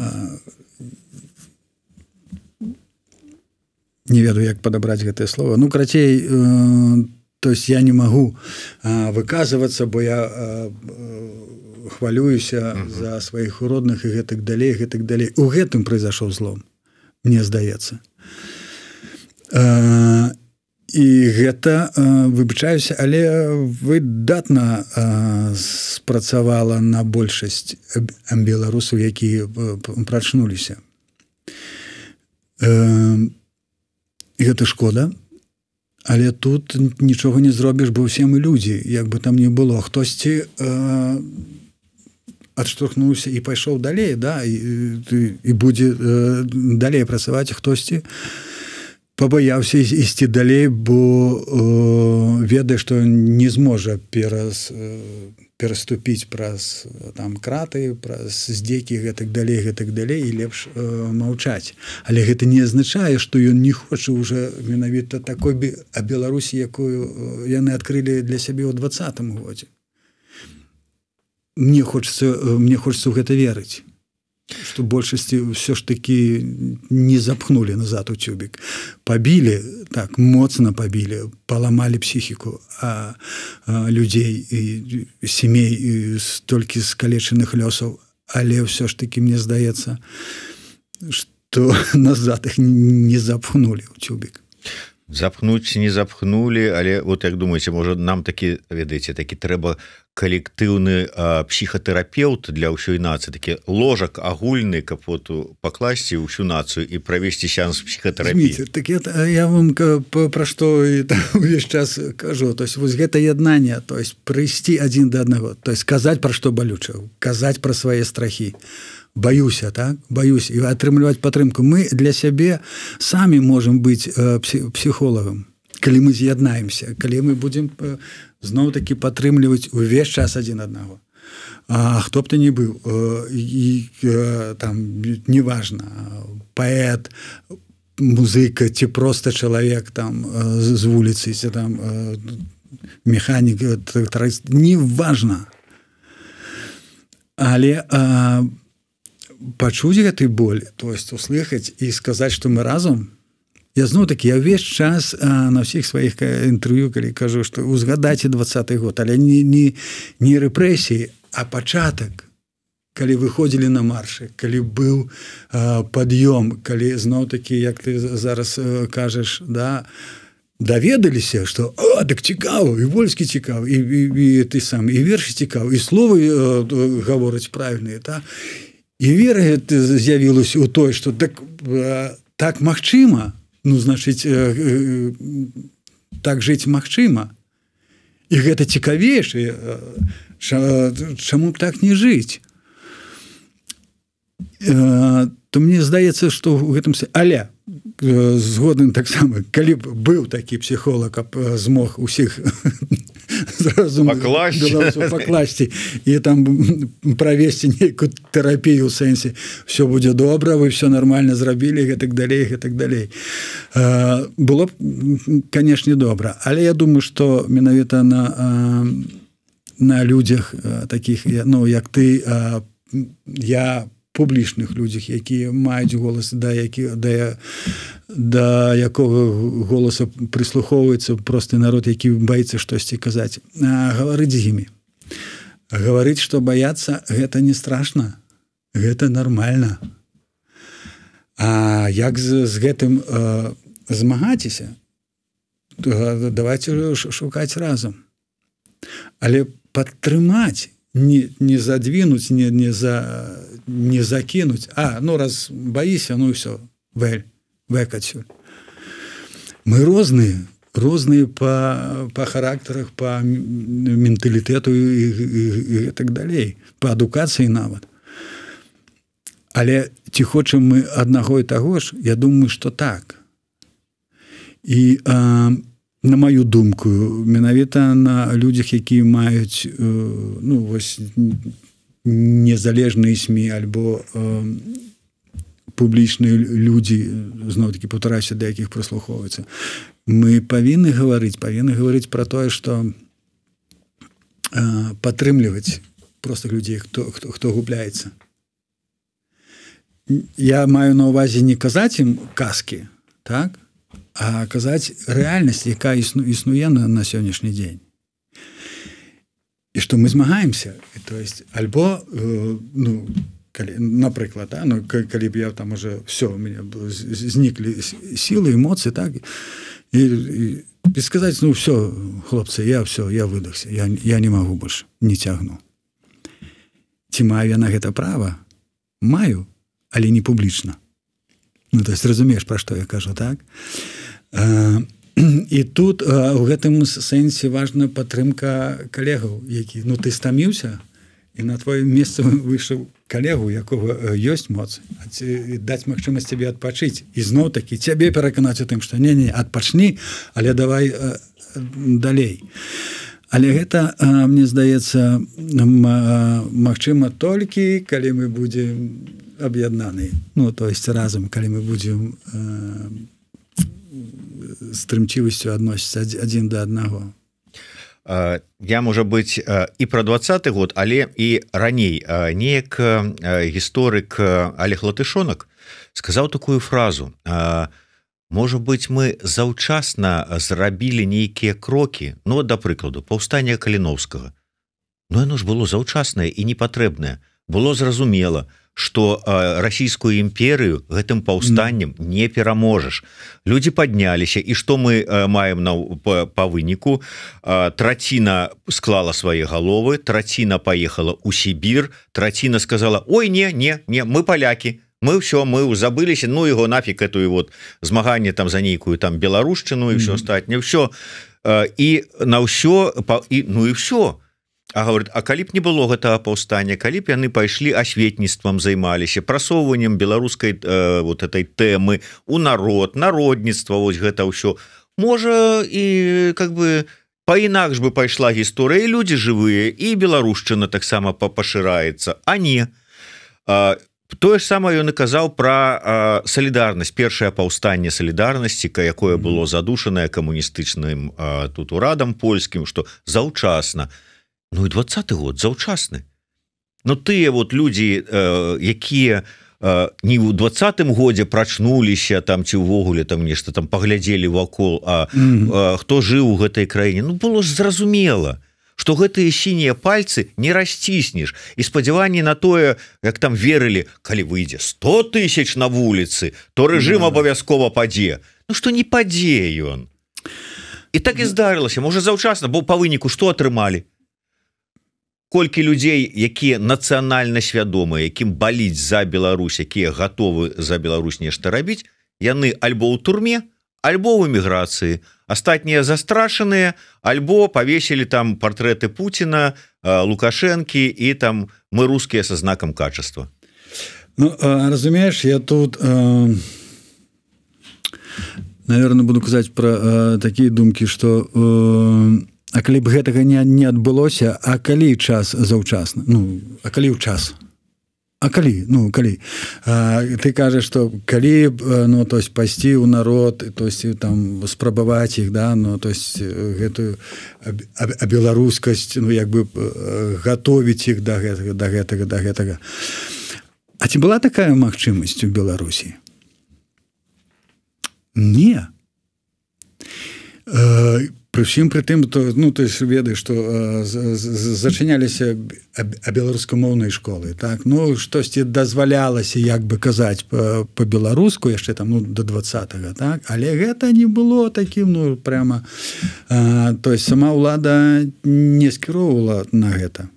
не ведаю, як падабраць гэтае слово, ну, карацей, то есть я не могу выказываться, бо я хвалююся за своих родных и гэтак далей, гэтак далей. У гэтым произошел злом, мне здаецца. І гэта, выбачаюся, але выдатна спрацавала на большасць беларусаў, якія прачнуліся. Гэта шкода. Але тут нічога не зробіш, бо ўсе мы людзі, як бы там не было. Хтосьці адштурхнуўся і пайшоў далей, да, і будзе далей працаваць, хтосьці пабаяўся ісці далей, бо ведае, што не зможа пераступіць праз там краты, праз здзекі, гэтак далей, і лепш маўчаць. Але гэта не азначае, што ён не хоча ўжо менавіта такой Беларусі, якую яны адкрылі для сябе ў 20-м годзе. Мне хочацца ў гэта верыць, што большасці ўсё ж такі не запхнули назад у тюбік. Пабілі, так, моцна пабілі, паламалі псіхіку людзей і сямей столькі скалечаных лёсаў, але ўсё ж такі мне здаецца, што назад іх не запхнули ў тюбік. Запхнуць не запхнули, але вот як думаеце, можа нам такі, ведаеце, такі трэба калектыўны псіхатэрапеўт для ўсёй нацыі, такі ложак агульны, каб вот пакласці ўсю нацыю і правесці сеанс псіхатэрапіі. Так я вам пра што увесь час кажу, то есть вось гэта яднанне, то есть прыйсці адзін да аднаго, то есть казаць пра што балюча, казаць пра свае страхі. Баюся, так? Баюсь. І атрымліваць падтрымку. Мы для сябе самі можам быць псіхолагам, калі мы з'яднаемся, калі мы будзем зноў-такі падтрымліваць увесь час адзін аднаго. А хто б ты не быў, там, неважна, паэт, музыка, ці проста чалавек там з вуліцы, ці там механік, тракторыст, неважна. Але пачуць гэты боль, то есть услыхаць і сказаць, што мы разам. Я зноў-такі, я ўвесь час на ўсіх сваіх інтэрв'ю, калі кажу, што узгадайце 20-й год, але не рэпрэсіі, а пачатак, калі выходзілі на маршы, калі быў пад'ём, калі зноў-такі, як ты зараз кажаш, да, даведаліся, што так цікава, і Вольскі цікава, і ты сам, і вершы цікава, і словы гавораць правільныя, так? І вера з'явілася ў той, што так магчыма, ну, значыць, так жыць магчыма. І гэта цікавейшае, чаму б так не жыць? То мне здаецца, што ў гэтым... Але згодны таксама, калі б быў такі псіхолог, каб змог усіх зразу пакласці і там правесці нейкую тэрапію ў сэнсе все будзе добра, вы все нормально зрабілі, гэтак далей, гэтак далей. Было б, канешне, добра, але я думаю, што менавіта на людзях такіх, ну, як ты, я, публічных людзях, якія маюць голас, да якога голаса прыслухоўваецца просты народ, які баіцца штосьці казаць. Гаварыць з імі. Гаварыць, што баяцца, гэта не страшна. Гэта нармальна. А як з гэтым змагаціся? давайте шукаць разам. Але падтрымаць, не задвинуть, не закинуть. Ну раз боишься, ну и все, век отсюда. Мы розные по характерах, по менталитету и так далее, по адукации нават. Але ці хочам мы аднаго і таго ж, я думаю, што так. І на маю думку, менавіта на людзях, якія маюць вось незалежныя СМІ альбо публічныя людзі, зноў-такі паўтараюся, да якіх прыслухоўваюцца, мы павінны гаварыць пра тое, што падтрымліваць простых людзей, хто губляецца. Я маю на ўвазе не казаць ім казкі, так? А казаць рэальнасць, якая існуе на сённяшні дзень. І што мы змагаемся. То есть, альбо, напрыклад, калі б я там уже все, у меня зніклі сілы, эмоцыі, так? І сказаць, все, хлопцы, я выдохся, я не магу больш, не цягну. Ці маю я на гэта права? Маю, але не публічна. То есть, разумееш, пра што я кажу, так? І тут у гэтым сэнсе важна падтрымка калегаў, які, ты стаміўся, і на твоё месца выйшаў калегу, якога ёсць моц, даць магчымасць цябе адпачыць. І зноў-такі цябе пераканаць у тым, што не, адпачні, але давай далей. Але гэта, мне здаецца, магчыма толькі, калі мы будзем аб'яднаныя. То есть разам, калі мы будзем з трымчывасцю адносіцца адзін да аднаго. Я, можа быць, і пра 20-й год, але і раней неяк гісторык Олег Латышонак сказаў такую фразу: можа быць, мы заўчасна зрабілі нейкія крокі, да прыкладу, паўстання Каліноўскага. Яно ж было заўчаснае і непатрэбнае. Было зразумела, што расійскую імперыю гэтым паўстаннем не пераможаш. Людзі падняліся, і што мы маем па выніку? Траціна склала свае галовы, траціна паехала ў Сібір, траціна сказала: ой, не, мы палякі, мы забыліся, яго нафіг этую змаганне там за нейкую там беларушчыну і ўсё астатняе, ўсё. І на ўсё, і ўсё. А говорит, а калі б не было гэтага паўстання, калі б яны пайшлі асветніцтвам займаліся, прасоўваннем беларускай этой тэмы у народ, народніцтва, гэта ўсё, можа, і паінакш бы пайшла гісторыя, і людзі жывыя, і беларушчына таксама пашыраецца, а не. Тое ж самае ён і казаў пра салідарнасць, першае паўстанне салідарнасці, якое было задушанае камуністычным тут урадам польскім, што заўчасна. І 20-й год заўчасны. Тыя людзі, якія не ў 20-м годзе прачнуліся там ці ўвогуле там нешта там паглядзелі вакол, хто жыў у гэтай краіне, было ж зразумела, што гэтыя сінія пальцы не расціснеш, і спадзяванні на тое, як там верылі, калі выйдзе 100 000 на вуліцы, то рэжым абавязкова падзе. Што не падзе ён. І так і здарылася, можа заўчасна, бо па выніку што атрымалі? Колькі людзей, якія нацыянальна свядомыя, якім баліць за Беларусь, якія гатовы за Беларусь нешта рабіць, яны альбо ў турме, альбо ў эміграцыі. Астатнія застрашаныя, альбо павесілі там партрэты Пуціна, Лукашэнкі і там мы рускія са знакам качества. Разумееш, я тут, наверное, буду казаць пра такія думкі, што а калі б гэтага не адбылося, а калі час заўчасна? А калі ў час? А калі? Калі? Ты кажаш, што калі б, то есть, пайсці ў народ, то есть, там, спрабаваць іх, да, то есть, гэтую беларускасць, як бы, гатовіць іх да гэтага. А ці была такая магчымасць у Беларусі? Не. Прычым пры тым то ну ты ж ведаеш што зачыняліся беларускамоўныя школы так ну штосьці дазвалялася як бы казаць по-беларуску яшчэ там ну до 20-го так але гэта не было такім ну прямо то есть сама ўлада не скіроўвала на гэта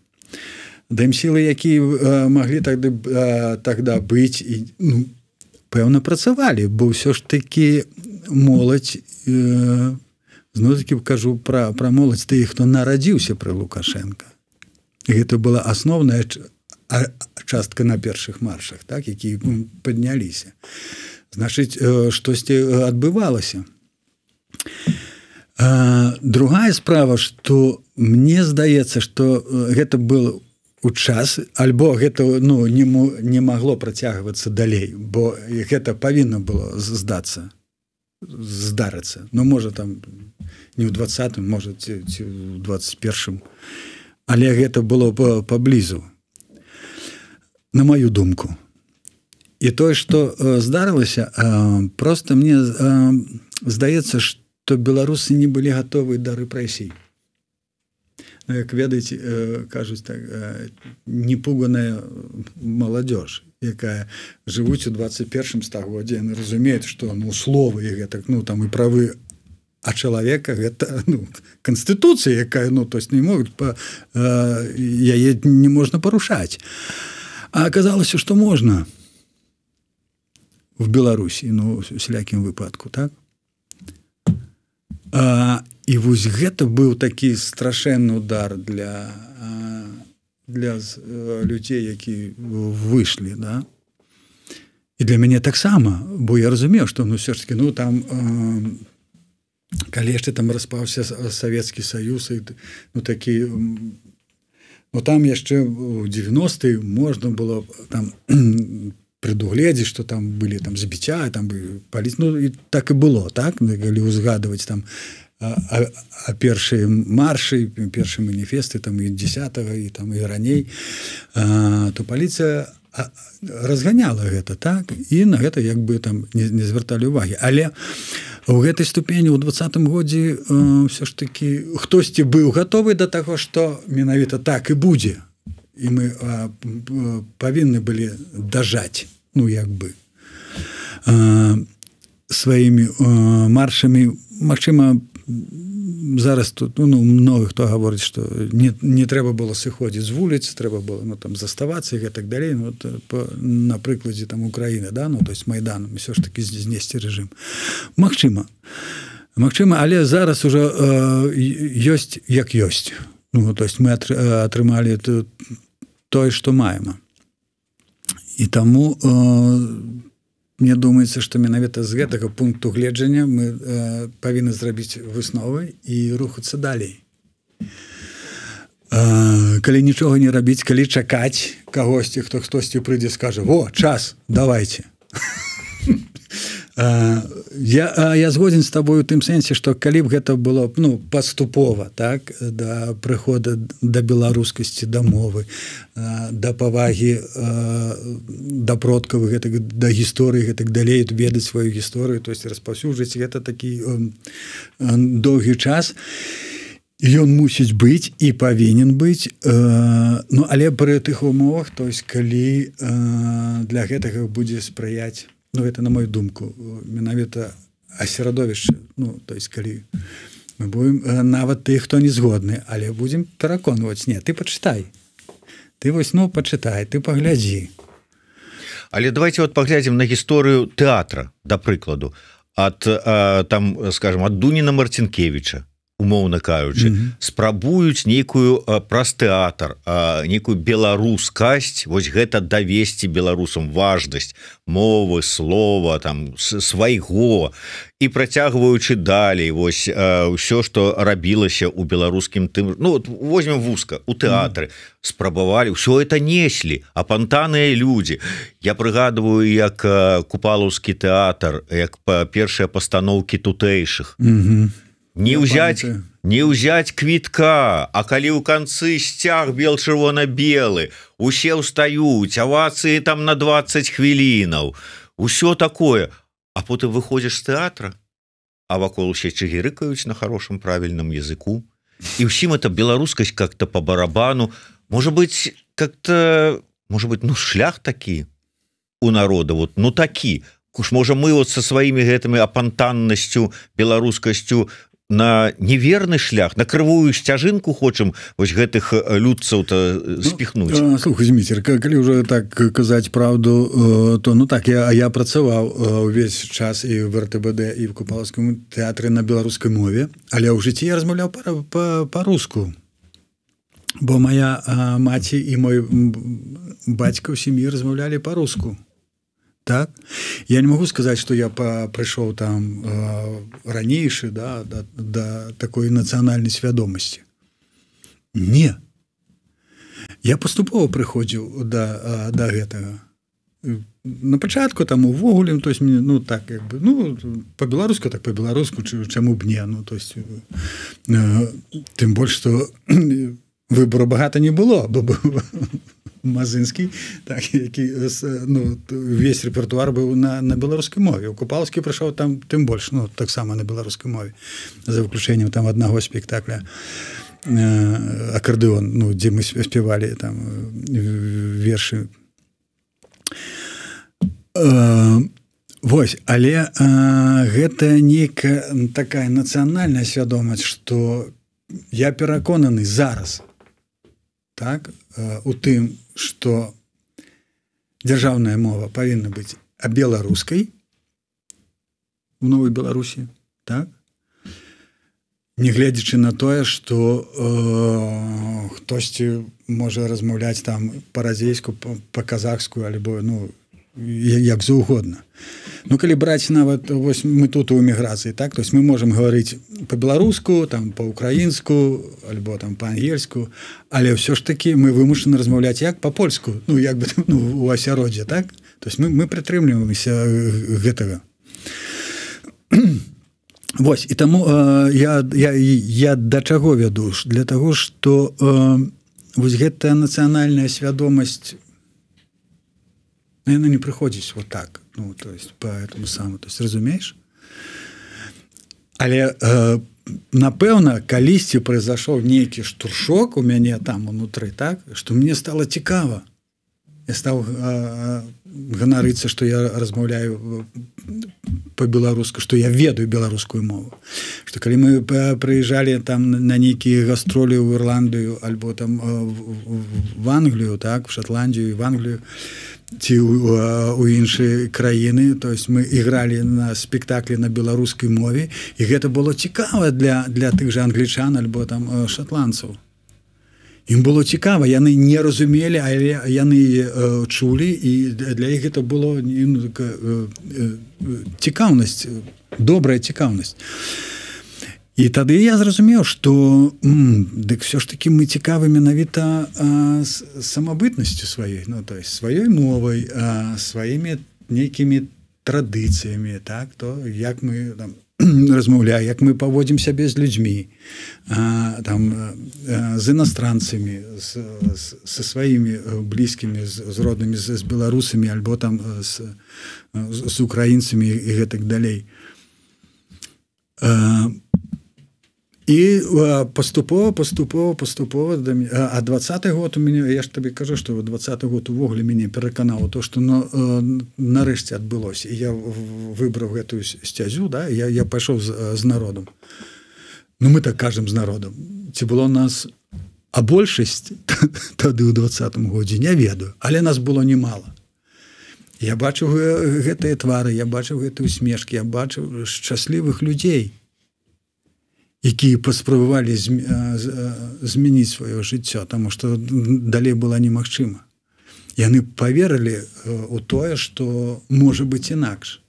даім сілы якія маглі тогда быць і ну пэўна працавалі бо ўсё ж такі моладзь зноў-такі кажу пра моладзь тых хто нарадзіўся пры Лукашенко гэта была асноўная частка на першых маршах так які падняліся значыць штосьці адбывалася другая справа што мне здаецца што гэта было у час альбо гэта ну не магло працягвацца далей бо гэта павінна было здарыцца ну можа там не ў 20-м можа ці ў 21-м але гэта было паблізу на маю думку і тое што здарылася просто мне здаецца што беларусы не былі гатовы да рэпрэсій як ведаеце кажуць так непуганая маладзёж якая жывуць у 21 стагоддзі яны разумеюць што ну словы і гэтак ну там і правы а чалавека гэта ну канстытуцыя якая ну то есть не могуць яе не можна парушаць а аказалася што можна в Беларусі ну усялякім выпадку так і вось гэта быў такі страшэнны удар для людзей які выйшлі да і для мяне таксама бо я разумеў што ну ўсё ж таки ну там калі яшчэ там распаўся Савецкі Саюз ну такі ну там яшчэ у 90-е можна было там прадугледзець што там былі там забіцця там бы паліць ну і так і было так калі узгадваць там а першыя маршы першыя маніфесты там і 10-го і там і раней то паліцыя разганяла гэта так і на гэта як бы там не звярталі ўвагі але у гэтай ступені ў 20-м годзе ўсё ж такі хтосьці быў гатовы да таго што менавіта так і будзе і мы павінны былі дажаць ну як бы сваімі маршамі магчыма зараз тут ну много хто гаворыць што не трэба было сыходзіць з вуліц трэба было ну там заставацца і гэтак далей ну на прыкладзе там Украіны да ну то есть майданом усё ж таки знесці рэжым магчыма але зараз уже ёсць як ёсць ну то есть мы атрымалі тое што маем і таму мне думаецца, што менавіта з гэтага пункту гледжання мы павінны зрабіць высновы і рухацца далей. Калі нічога не рабіць, калі чакаць кагосьці, хто хтосьці прыйдзе, скажа: «Во, час, давайте». Я згоден з табою у тым сэнсе, што калі б гэта было ну, паступова так, да прыхода да беларускасці, да мовы, да павагі да продкаў, да гісторыі, гэтак далей, ведаць сваю гісторыю, то есть распаўсюджваць гэта такі доўгі час. Ён мусіць быць і павінен быць, ну, але пры тых умовах, то есть калі для гэтага будзе спрыяць, ну, это на мою думку, менавіта асерадовішча, ну, то есть калі мы будем нават тых, хто не згодны, але будем пераконваць, не, ты пачытай, ты вось, ну, пачытай, ты паглядзі. Але давайте вот паглядзім на гісторыю тэатра, да прыкладу, ад, там, скажем, ад Дуніна Марцінкевіча, умоўна кажучы, спрабуюць нейкую праз тэатр, нейкую беларускасць, вось гэта давесці беларусам важнасць мовы, слова, там свайго, і працягваючы далей вось ўсё, што рабілася ў беларускім тым, ну вот возьмем вузка у тэатры, спрабавалі, ўсё это неслі, апантаныя людзі. Я прыгадываю, як Купалаўскі тэатр, як першыя пастаноўкі тутэйшых. Не ўзяць квітка, а калі ў канцы сцяг бел-чырвона-белы, усе ўстаюць, авацыі там на 20 хвілінаў, усё такое, а потым выходзіш з тэатра, а вакол усе чыгірыкаюць на хорошем правільным языку, і ўсім это беларускасць как-то по барабану, может быть, ну, шлях такі у народа, вот, ну, такі, можа, мы вот со сваімі гэтымі апантаннасцю, беларускасцю на неверны шлях, на крывую сцяжынку хочам вось гэтых людцаў-то спіхнуць. Слухай, Зміцер, калі ўжо так казаць правду, то ну так, я працаваў увесь час і в РТБД, і в Купалаўскім тэатры на беларускай мове, але ў жыцці я размаўляў па-руску. Бо моя маці і мой бацька ў сям'і размаўлялі па-руску. Так? Я не могу сказать, что я пришел там ранейший, да, до такой национальной свядомости. Не. Я поступово приходил до этого. На початку там увогуле, то есть, ну, так, как бы, ну, по-белорусски, так по-белорусски, чему б не, ну, то есть, тем больше, что выбора багато не было, бо Мазинский, так, який, ну, весь репертуар був на білоруській мові. У Купаловській прийшов там тим більше, ну, так само на білоруській мові, за виключенням там одного спектакля «Акордеон», ну, де ми співали там вірші. Вось, але гэта нейкая такая нацыянальная свядомасць, што я пераконаны зараз, так, у тым, што дзяржаўная мова павінна быць беларускай у Новай Беларусі, так? Нягледзячы на тое, што хтосьці можа размаўляць там па-разейску, па-казахску, альбо, ну, як заўгодна. Ну, калі браць нават, вось мы тут у эміграцыі, так, то есть мы можам гаварыць па-беларуску, там, па-украінску, альбо там па-ангельску, але ўсё ж такі мы вымушаны размаўляць як па-польску, ну, як бы, ну, у асяроддзе, так? То есть мы прытрымліваемся гэтага. Вось, і таму я да чаго вяду? Для таго, што вось гэтая нацыянальная свядомасць, она не приходит вот так, ну, то есть по этому самому, то есть, разумеешь? Але, напэўна, калісьці произошел нейкі штуршок у мяне там унутры, так, что мне стало цікава. Я стал ганарыцца, что я размаўляю по-беларуску, что я ведаю беларускую мову. Что калі мы прыязджалі там на нейкія гастролі ў Ірландыю, альбо там в Англію, так, в Шотландію і в Англію, ці у іншыя краіны, то есть мы ігралі на спектаклі на беларускай мове, і гэта было цікава для тых жа англічан альбо там шотландцаў. Ім было цікава, яны не разумелі, але яны чулі, і для іх гэта было цікаўнасць, добрая цікаўнасць. І тады я зразумеў, што дык все ж таки мы цікавы менавіта самабытнасцю сваёй, ну, то есть сваёй мовай, сваімі нейкімі традыцыямі, так, то як мы там размаўляем, як мы паводзім сябе з людзьмі, там, з іностранцамі, са сваімі блізкімі, з роднымі, з беларусамі, альбо там з украінцамі і гэтак далей. І поступово, а 20-й год у мяне, я ж табе кажу, што 20-й год увогуле мяне пераканаў то, што нарэшце адбылося. І я выбраў гэтую сцязю, да, я пайшоў з народам. Ну, мы так кажам з народам. Ці было нас, а большасць тады ў 20-м годзе, не ведаю, але нас было немало. Я бачыў гэтыя твары, я бачыў гэтыя усмешкі, я бачыў шчаслівых людзей, якія паспрабавалі змяніць сваё жыццё, таму што далей была немагчыма. Яны паверылі ў тое, што можа быць інакш.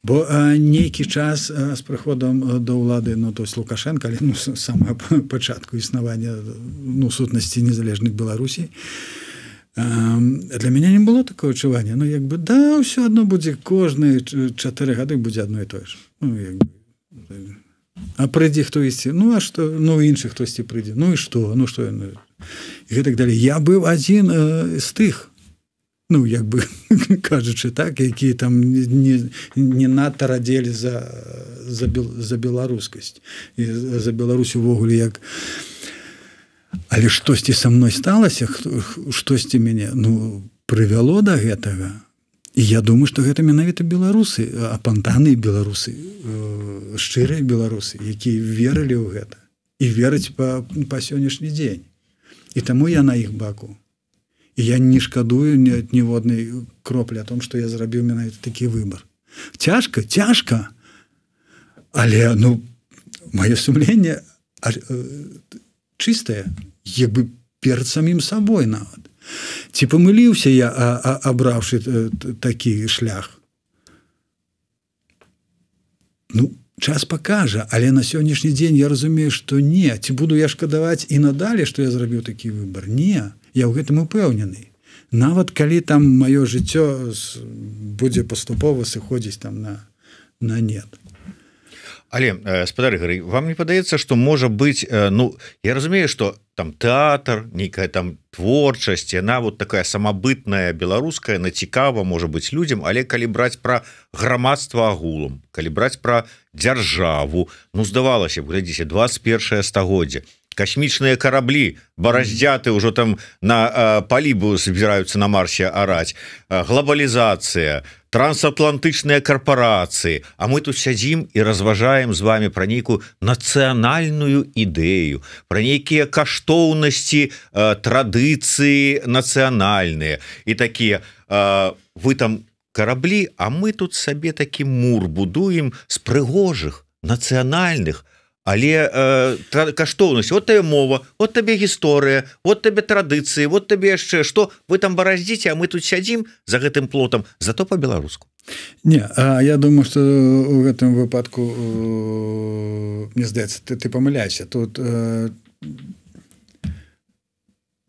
Бо нейкі час з прыходам да ўлады, ну, то есть Лукашенко, але, ну, з самага пачатку існавання, ну, сутнасці незалежных Беларусі, для мяне не было такого адчування. Ну, як бы, да, ўсё адно будзе, кожныя 4 гады будзе адно і тое ж. Ну, як бы, а прыйдзе хтосьці, ну, а што, ну, іншы хтосьці прыйдзе, ну, і што, ну, што, і гэтак далей. Я быў адзін з тых, ну як бы кажучы так, якія там не надта радзелі за беларускасць і за Беларусь увогуле як. Але штосьці са мной сталася, штосьці мяне прывяло да гэтага. І я думаю, што гэта менавіта беларусы, апантаныя беларусы, шчырыя беларусы, якія верылі ў гэта і вераць па сённяшні дзень. І таму я на іх баку. І я не шкадую ніводнай кроплі о том, што я зрабіў менавіта такі выбар. Цяжка, але маё сумленне чыстае, як бы перад самім сабой нават. Ці памыліўся я, абраўшы такі шлях? Час пакажа, але на сённяшні дзень я разумею, што не. Ці буду я шкадаваць і надалей, што я зрабіў такі выбар? Не, я ў гэтым упэўнены. Нават калі там маё жыццё будзе паступова сыходзіць там на нет. Але, спадар Ігор, вам не падаецца, што можа быць, я разумею, што там тэатр, нейкая там творчасць, яна вот такая самабытная беларуская, націкава можа быць людзям, але калі браць пра грамадства агулам, калі браць пра дзяржаву, здавалася б, глядзіце, 21 стагоддзе, касмічныя караблі, бараздзяты ўжо там на палібу збіраюцца на Марсе араць, глобалізацыя, трансатлантычныя карпорацыі, а мы тут сядзім і разважаем з вами пра нейкую нацыянальную ідэю, пра нейкія каштоўнасці, традыцыі нацыянальныя і такія, вы там караблі, а мы тут сабе такі мур будуем з прыгожых нацыянальных, але каштоўнасць, вот табе мова, вот табе гісторыя, вот табе традыцыі, вот табе яшчэ што, вы там бараздзіце, а мы тут сядзім за гэтым плотам, зато по-беларуску. Не, я думаю, што у гэтым выпадку мне здаецца, ты памыляешся. Тут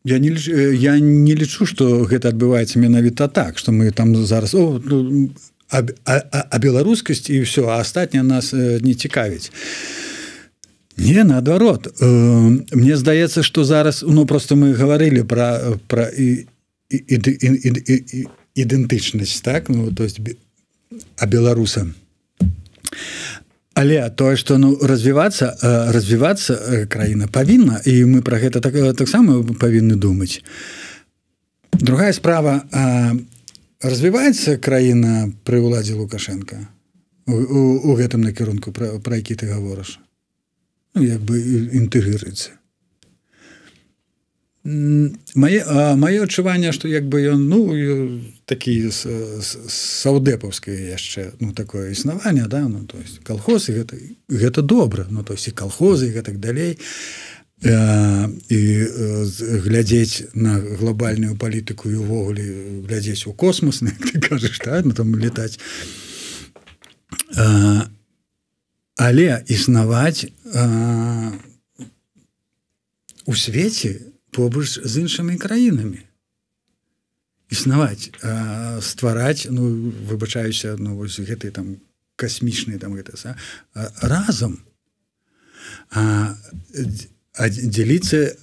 я не лічу, што гэта адбываецца менавіта так, што мы там зараз беларускасць і ўсё, а астатняе нас не цікавіць. Не, наадварот. Мне здаецца, што зараз, просто мы гаварылі пра ідэнтычнасць, так? То есть а беларуса. Але тое, што развівацца краіна павінна, і мы пра гэта таксама павінны думаць. Другая справа, развіваецца краіна пры ўладзе Лукашенка у гэтым накірунку, пра які ты гаворыш? Як бы інтэгрыруецца. Маё адчуванне, што як бы ён, такі саўдэпаўскае яшчэ, такое існаванне, да, то есть калхозы, гэта добра, то есть і калхозы, і гэтак далей, і глядзець на глобальную палітыку і ўвогуле глядзець у космос, як ты кажаш, там летаць. Але існаваць у свеце побач з іншымі краінамі. Існаваць, ствараць, выбачаюся, вось гэты там касмічны там гэта, разам, дзеліцца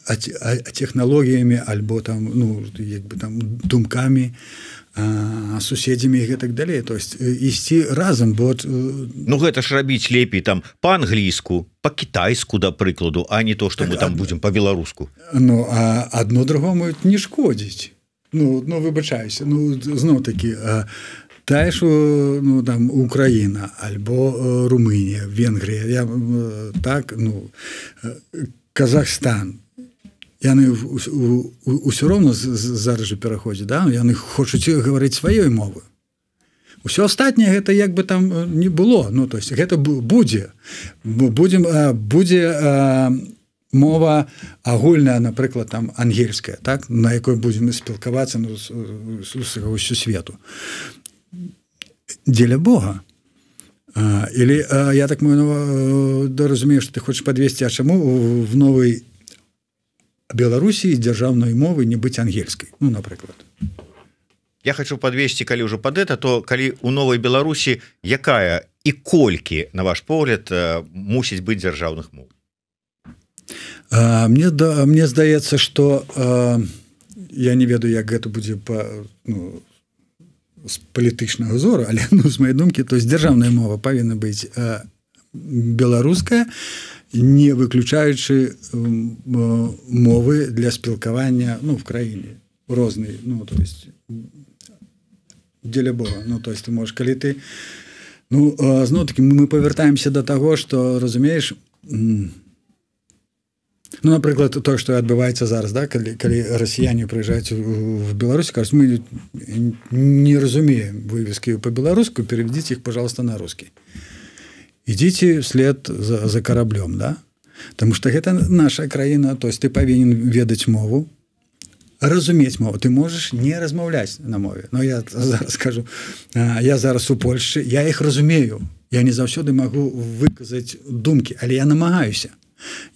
тэхналогіямі альбо там, як бы там думкамі, суседзямі і гэтак далей, то есть ісці разам, бо гэта ж рабіць лепей там па-англійску, па-кітайску, да прыкладу, а не то, што мы там будзем па-беларуску. А адно другому не шкодзіць. Выбачаюся, зноў такі, тая ж там Украіна альбо Румынія, Венгрія, так, Казахстан, яны ўсё роўна зараз жа пераходзяць, да? Яны хочуць гаварыць сваёй мовы. Усё астатняе гэта як бы там не было, то есть гэта будзе мова агульная, напрыклад, там ангельская, так, на якой будзем спілкавацца ўсё свету. Дзеля Бога. Или я так разумею, што ты хочаш падвесці, а чаму в новай Беларусі дзяржаўнай мовы не быць ангельскай, напрыклад. Я хочу подвесці, калі ўжо пад это, то калі у новай Беларусі якая і колькі, на ваш погляд, мусіць быць дзяржаўных моў? Мне здаецца, што я не ведаю, як гэта будзе з палітычнага зору, але з моей думкі, то есть дзяржаўная мова павінна быць беларуская, не выключаючы мовы для спілкавання в краіне розныя, то есть дзеля Бога, то есть ты можаш, калі ты зноў-такі мы павяртаемся да таго, што разумееш, напрыклад, тое, што адбываецца зараз, да, калі расіяне прыязджаюць в Беларусь, кажуць, мы не разумеем вывескі по-беларуску, переведите их, пожалуйста, на русский. Ідзіце вслед за караблём, да? Таму што гэта наша краіна, то есть ты павінен ведаць мову, разумець мову. Ты можаш не размаўляць на мове. Но я зараз скажу, я зараз у Польшчы, я іх разумею. Я не заўсёды магу выказаць думкі, але я намагаюся.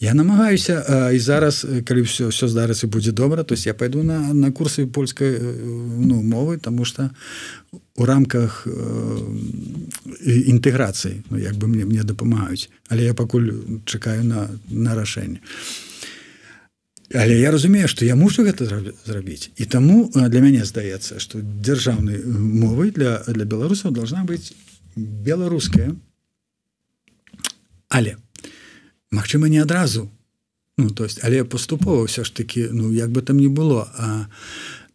І зараз, калі все здарыцца будзе добра, то есть я пойду на курсы польскай мовы, таму што у рамках інтэграцыі, як бы мне дапамагаюць. Але я пакуль чакаю на рашэнне. Але я разумею, што я мушу гэта зрабіць. І таму для мяне здаецца, што дзяржаўнай мовай для беларусаў должна быць беларуская. Але магчыма, не адразу. То есть, але паступова ўсё ж такі, як бы там не было. А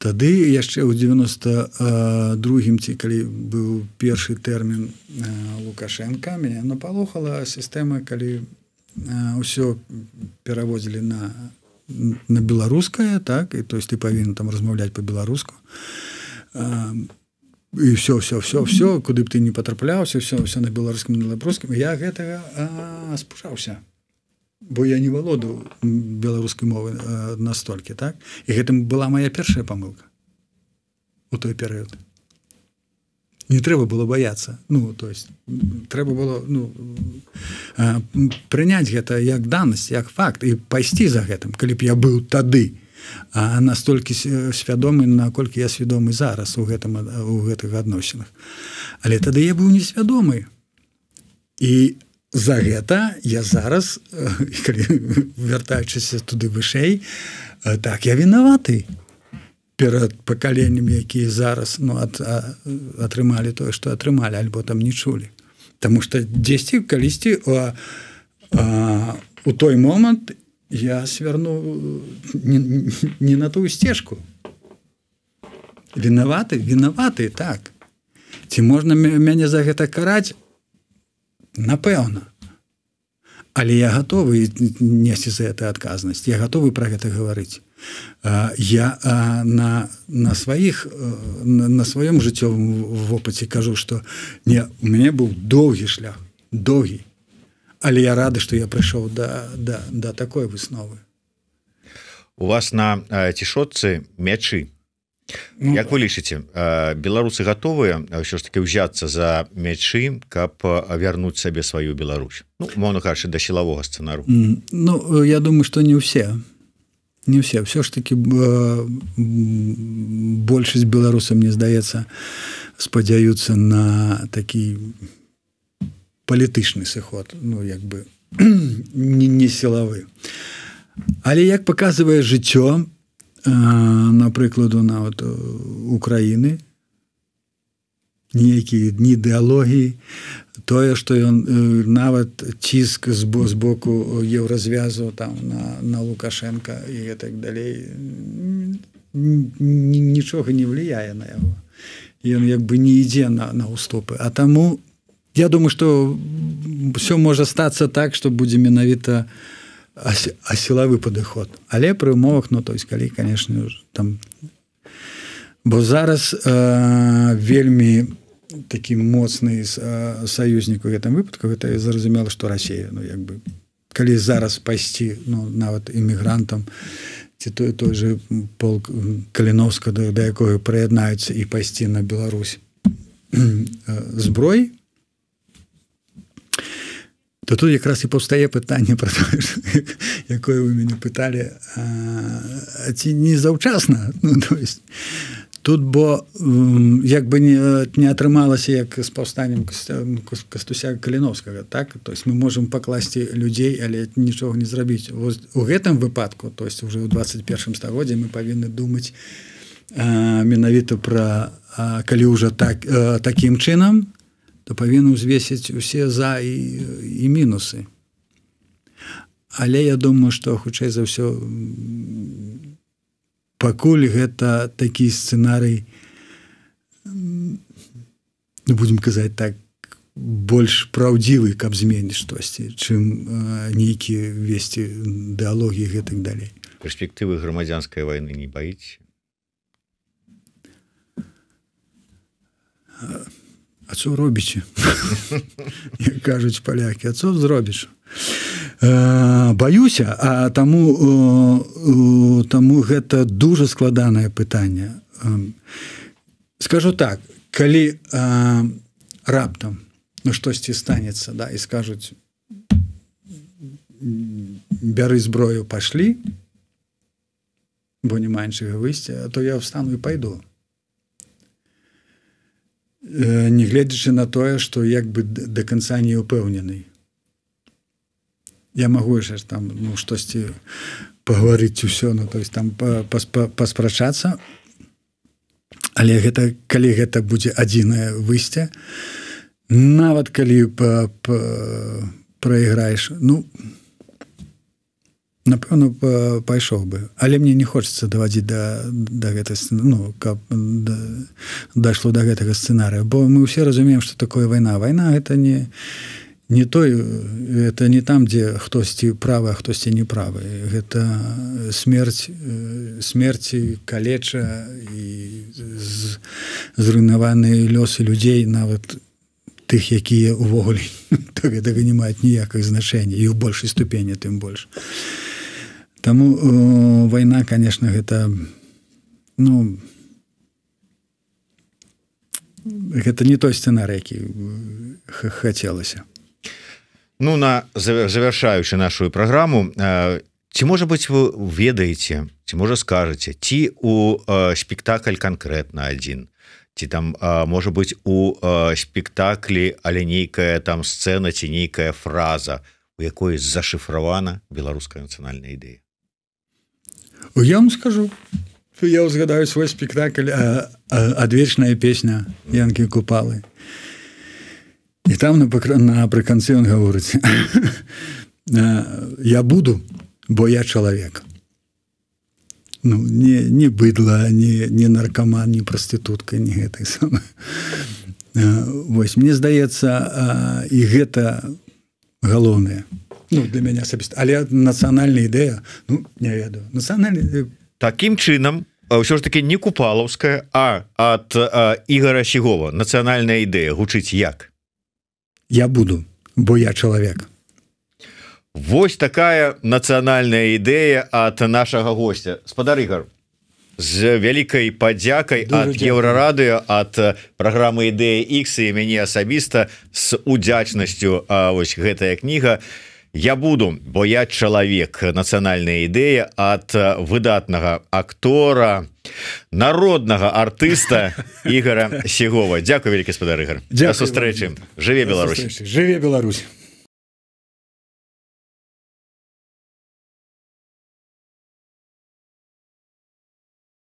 тады яшчэ ў 92-м, калі быў першы тэрмін Лукашенка, мяне напалохала сістэма, калі ўсё пераводзілі на беларускае, так, і то есть ты павінен там размаўляць па-беларуску. І все, куды б ты не патрапляўся, все на беларускім, на лабрускім. Я гэтага спужаўся. Бо я не валодаў беларускай мовы настолькі, так? І гэта была моя першая памылка у той перыяд. Не трэба было баяцца. То есть трэба было прыняць гэта як данасць, як факт і пайсці за гэтым, калі б я быў тады настолькі свядомы, наколькі я свядомы зараз у гэтых адносінах. Але тады я быў несвядомы. І за гэта я зараз, вяртаючыся туды вышэй, так, я вінаваты перад пакаленнямі, якія зараз атрымалі тое, што атрымалі, альбо там не чулі. Таму што дзесьці, калісьці у той момант я свярнуў не на тую сцежку. Вінаваты, так. Ці можна мяне за гэта караць? Напэўна. Але я гатовы несці за гэта адказнасць. Я гатовы пра гэта гаварыць. Я на сваём жыццёвым вопыце кажу, што у мяне быў доўгі шлях, доўгі. Але я рады, што я прыйшоў да такой высновы. У вас на цішотцы мячы. Як вы лічыце, беларусы гатовыя ўсё ж таки ўзяцца за мячы, каб вярнуць сабе сваю Беларусь? Умоўна кажучы, да сілавога сцэнару. Я думаю, што не ўсе. Не ўсе. Ўсё ж таки большасць беларусаў, мне здаецца, спадзяюцца на такі палітычны сыход, як бы не сілавы. Але як паказвае жыццё, напрыкладу, нават Украіны, ніякія ідэалогіі, тое, што ён нават ціск з боку еўразвязу на Лукашенка і так далей, нічога не влияе на яго. Ён як бы не ідзе на ўступы. А таму я думаю, што ўсё можа стацца так, што будзе менавіта сілавы падыход. Але пры умовах, то есть, калі, конечно, там... Бо зараз вельмі такі моцны саюзнік у гэтым выпадку, гэта зразумела, што Расія, як бы, калі зараз пайсці, нават імігрантам, ці той же полк Каліновска, да якога прыяднаюцца і пайсці на Беларусь зброй, то тут якраз і паўстае пытанне пра тое, якое вы мяне пыталі, ці не заўчасна. То есть тут, бо як бы не атрымалася, як з паўстаннем Кастуся Каліновскага, так? То есть мы можам пакласці людзей, але нічога не зрабіць. У гэтым выпадку, то есть уже ў 21 стагоддзі мы павінны думаць менавіта пра калі ўжо такім чынам, то павінен узвесіць усе за і мінусы. Але я думаю, што хутчэй за ўсё пакуль гэта такі сцэнарый, будзем казаць так, больш праўдзівы, каб зменіць штосьці, чым нейкі весці дыалогі і гэтак далей. Перспектывы грамадзянскай вайны не баіцеся? А што робіце? Як кажуць палякі, а што зробіш? Баюся, а таму гэта дужа складанае пытанне. Скажу так, калі раптам штосьці станецца, да, і скажуць бяры зброю, пашлі, бо няма іншага выйсця, то я встану і пайду. Не гледзячы на тое, што як бы да канца не ўпэўнены. Я магу яшчэ там штосьці пагаварыць усё, то есть там паспрачацца, але калі гэта будзе адзінае выйсце, нават калі прайграеш, напэўна, пайшоў бы. Але мне не хочацца даводзіць да гэтай, каб дайшло да гэтага сцэнарыя. Бо мы ўсе разумеем, што такое вайна. Вайна — гэта не там, дзе хтосьці правы, а хтосьці не правы. Гэта смерці, калеча і зруйнаваныя лёсы людзей, нават тых, якія ўвогуле да гэтага не маюць ніякага значэння, і ў большай ступені тым больш. Таму вайна, конечно, гэта гэта не той сцэнарый, які хацелася. Завяршаючы нашу праграму, ці, можа быць, вы ведаеце, ці, можа, скажаце, ці у спектакль канкрэтна адзін, ці там, можа быць, у спектаклі, але нейкая там сцэна ці нейкая фраза, у якой зашыфравана беларуская нацыянальная ідэя? Я вам скажу. Я узгадаю свой спектакль «Адвечная песня» Янкі Купалы. І там напрыканцы ён гаворыць: я буду, бо я чалавек. Не быдла, не наркаман, не прастытутка, не гэтай самай. Вось, мне здаецца, і гэта галоўнае. Для мяне асабіста. Але нацыянальная ідэя, не ведаю. Нацыянальная... Такім чынам, ўсё ж таки не купалаўская, а ад Ігора Сігова нацыянальная ідэя гучыць як? Я буду, бо я чалавек. Вось такая нацыянальная ідэя ад нашага гостя. Спадар Ігор, з вялікай падзякай ад Еўрарадыё, ад праграмы «Ідэя Х» і мяне асабіста з удзячнасцю вось гэтая кніга «Я буду, бо я чалавек». Нацыянальная ідэя ад выдатнага актора, народнага артыста Ігора Сігова. Дзякуй, вялікі спадар Ігор. Да сустрэчы. Жыве Беларусь. Жыве Беларусь.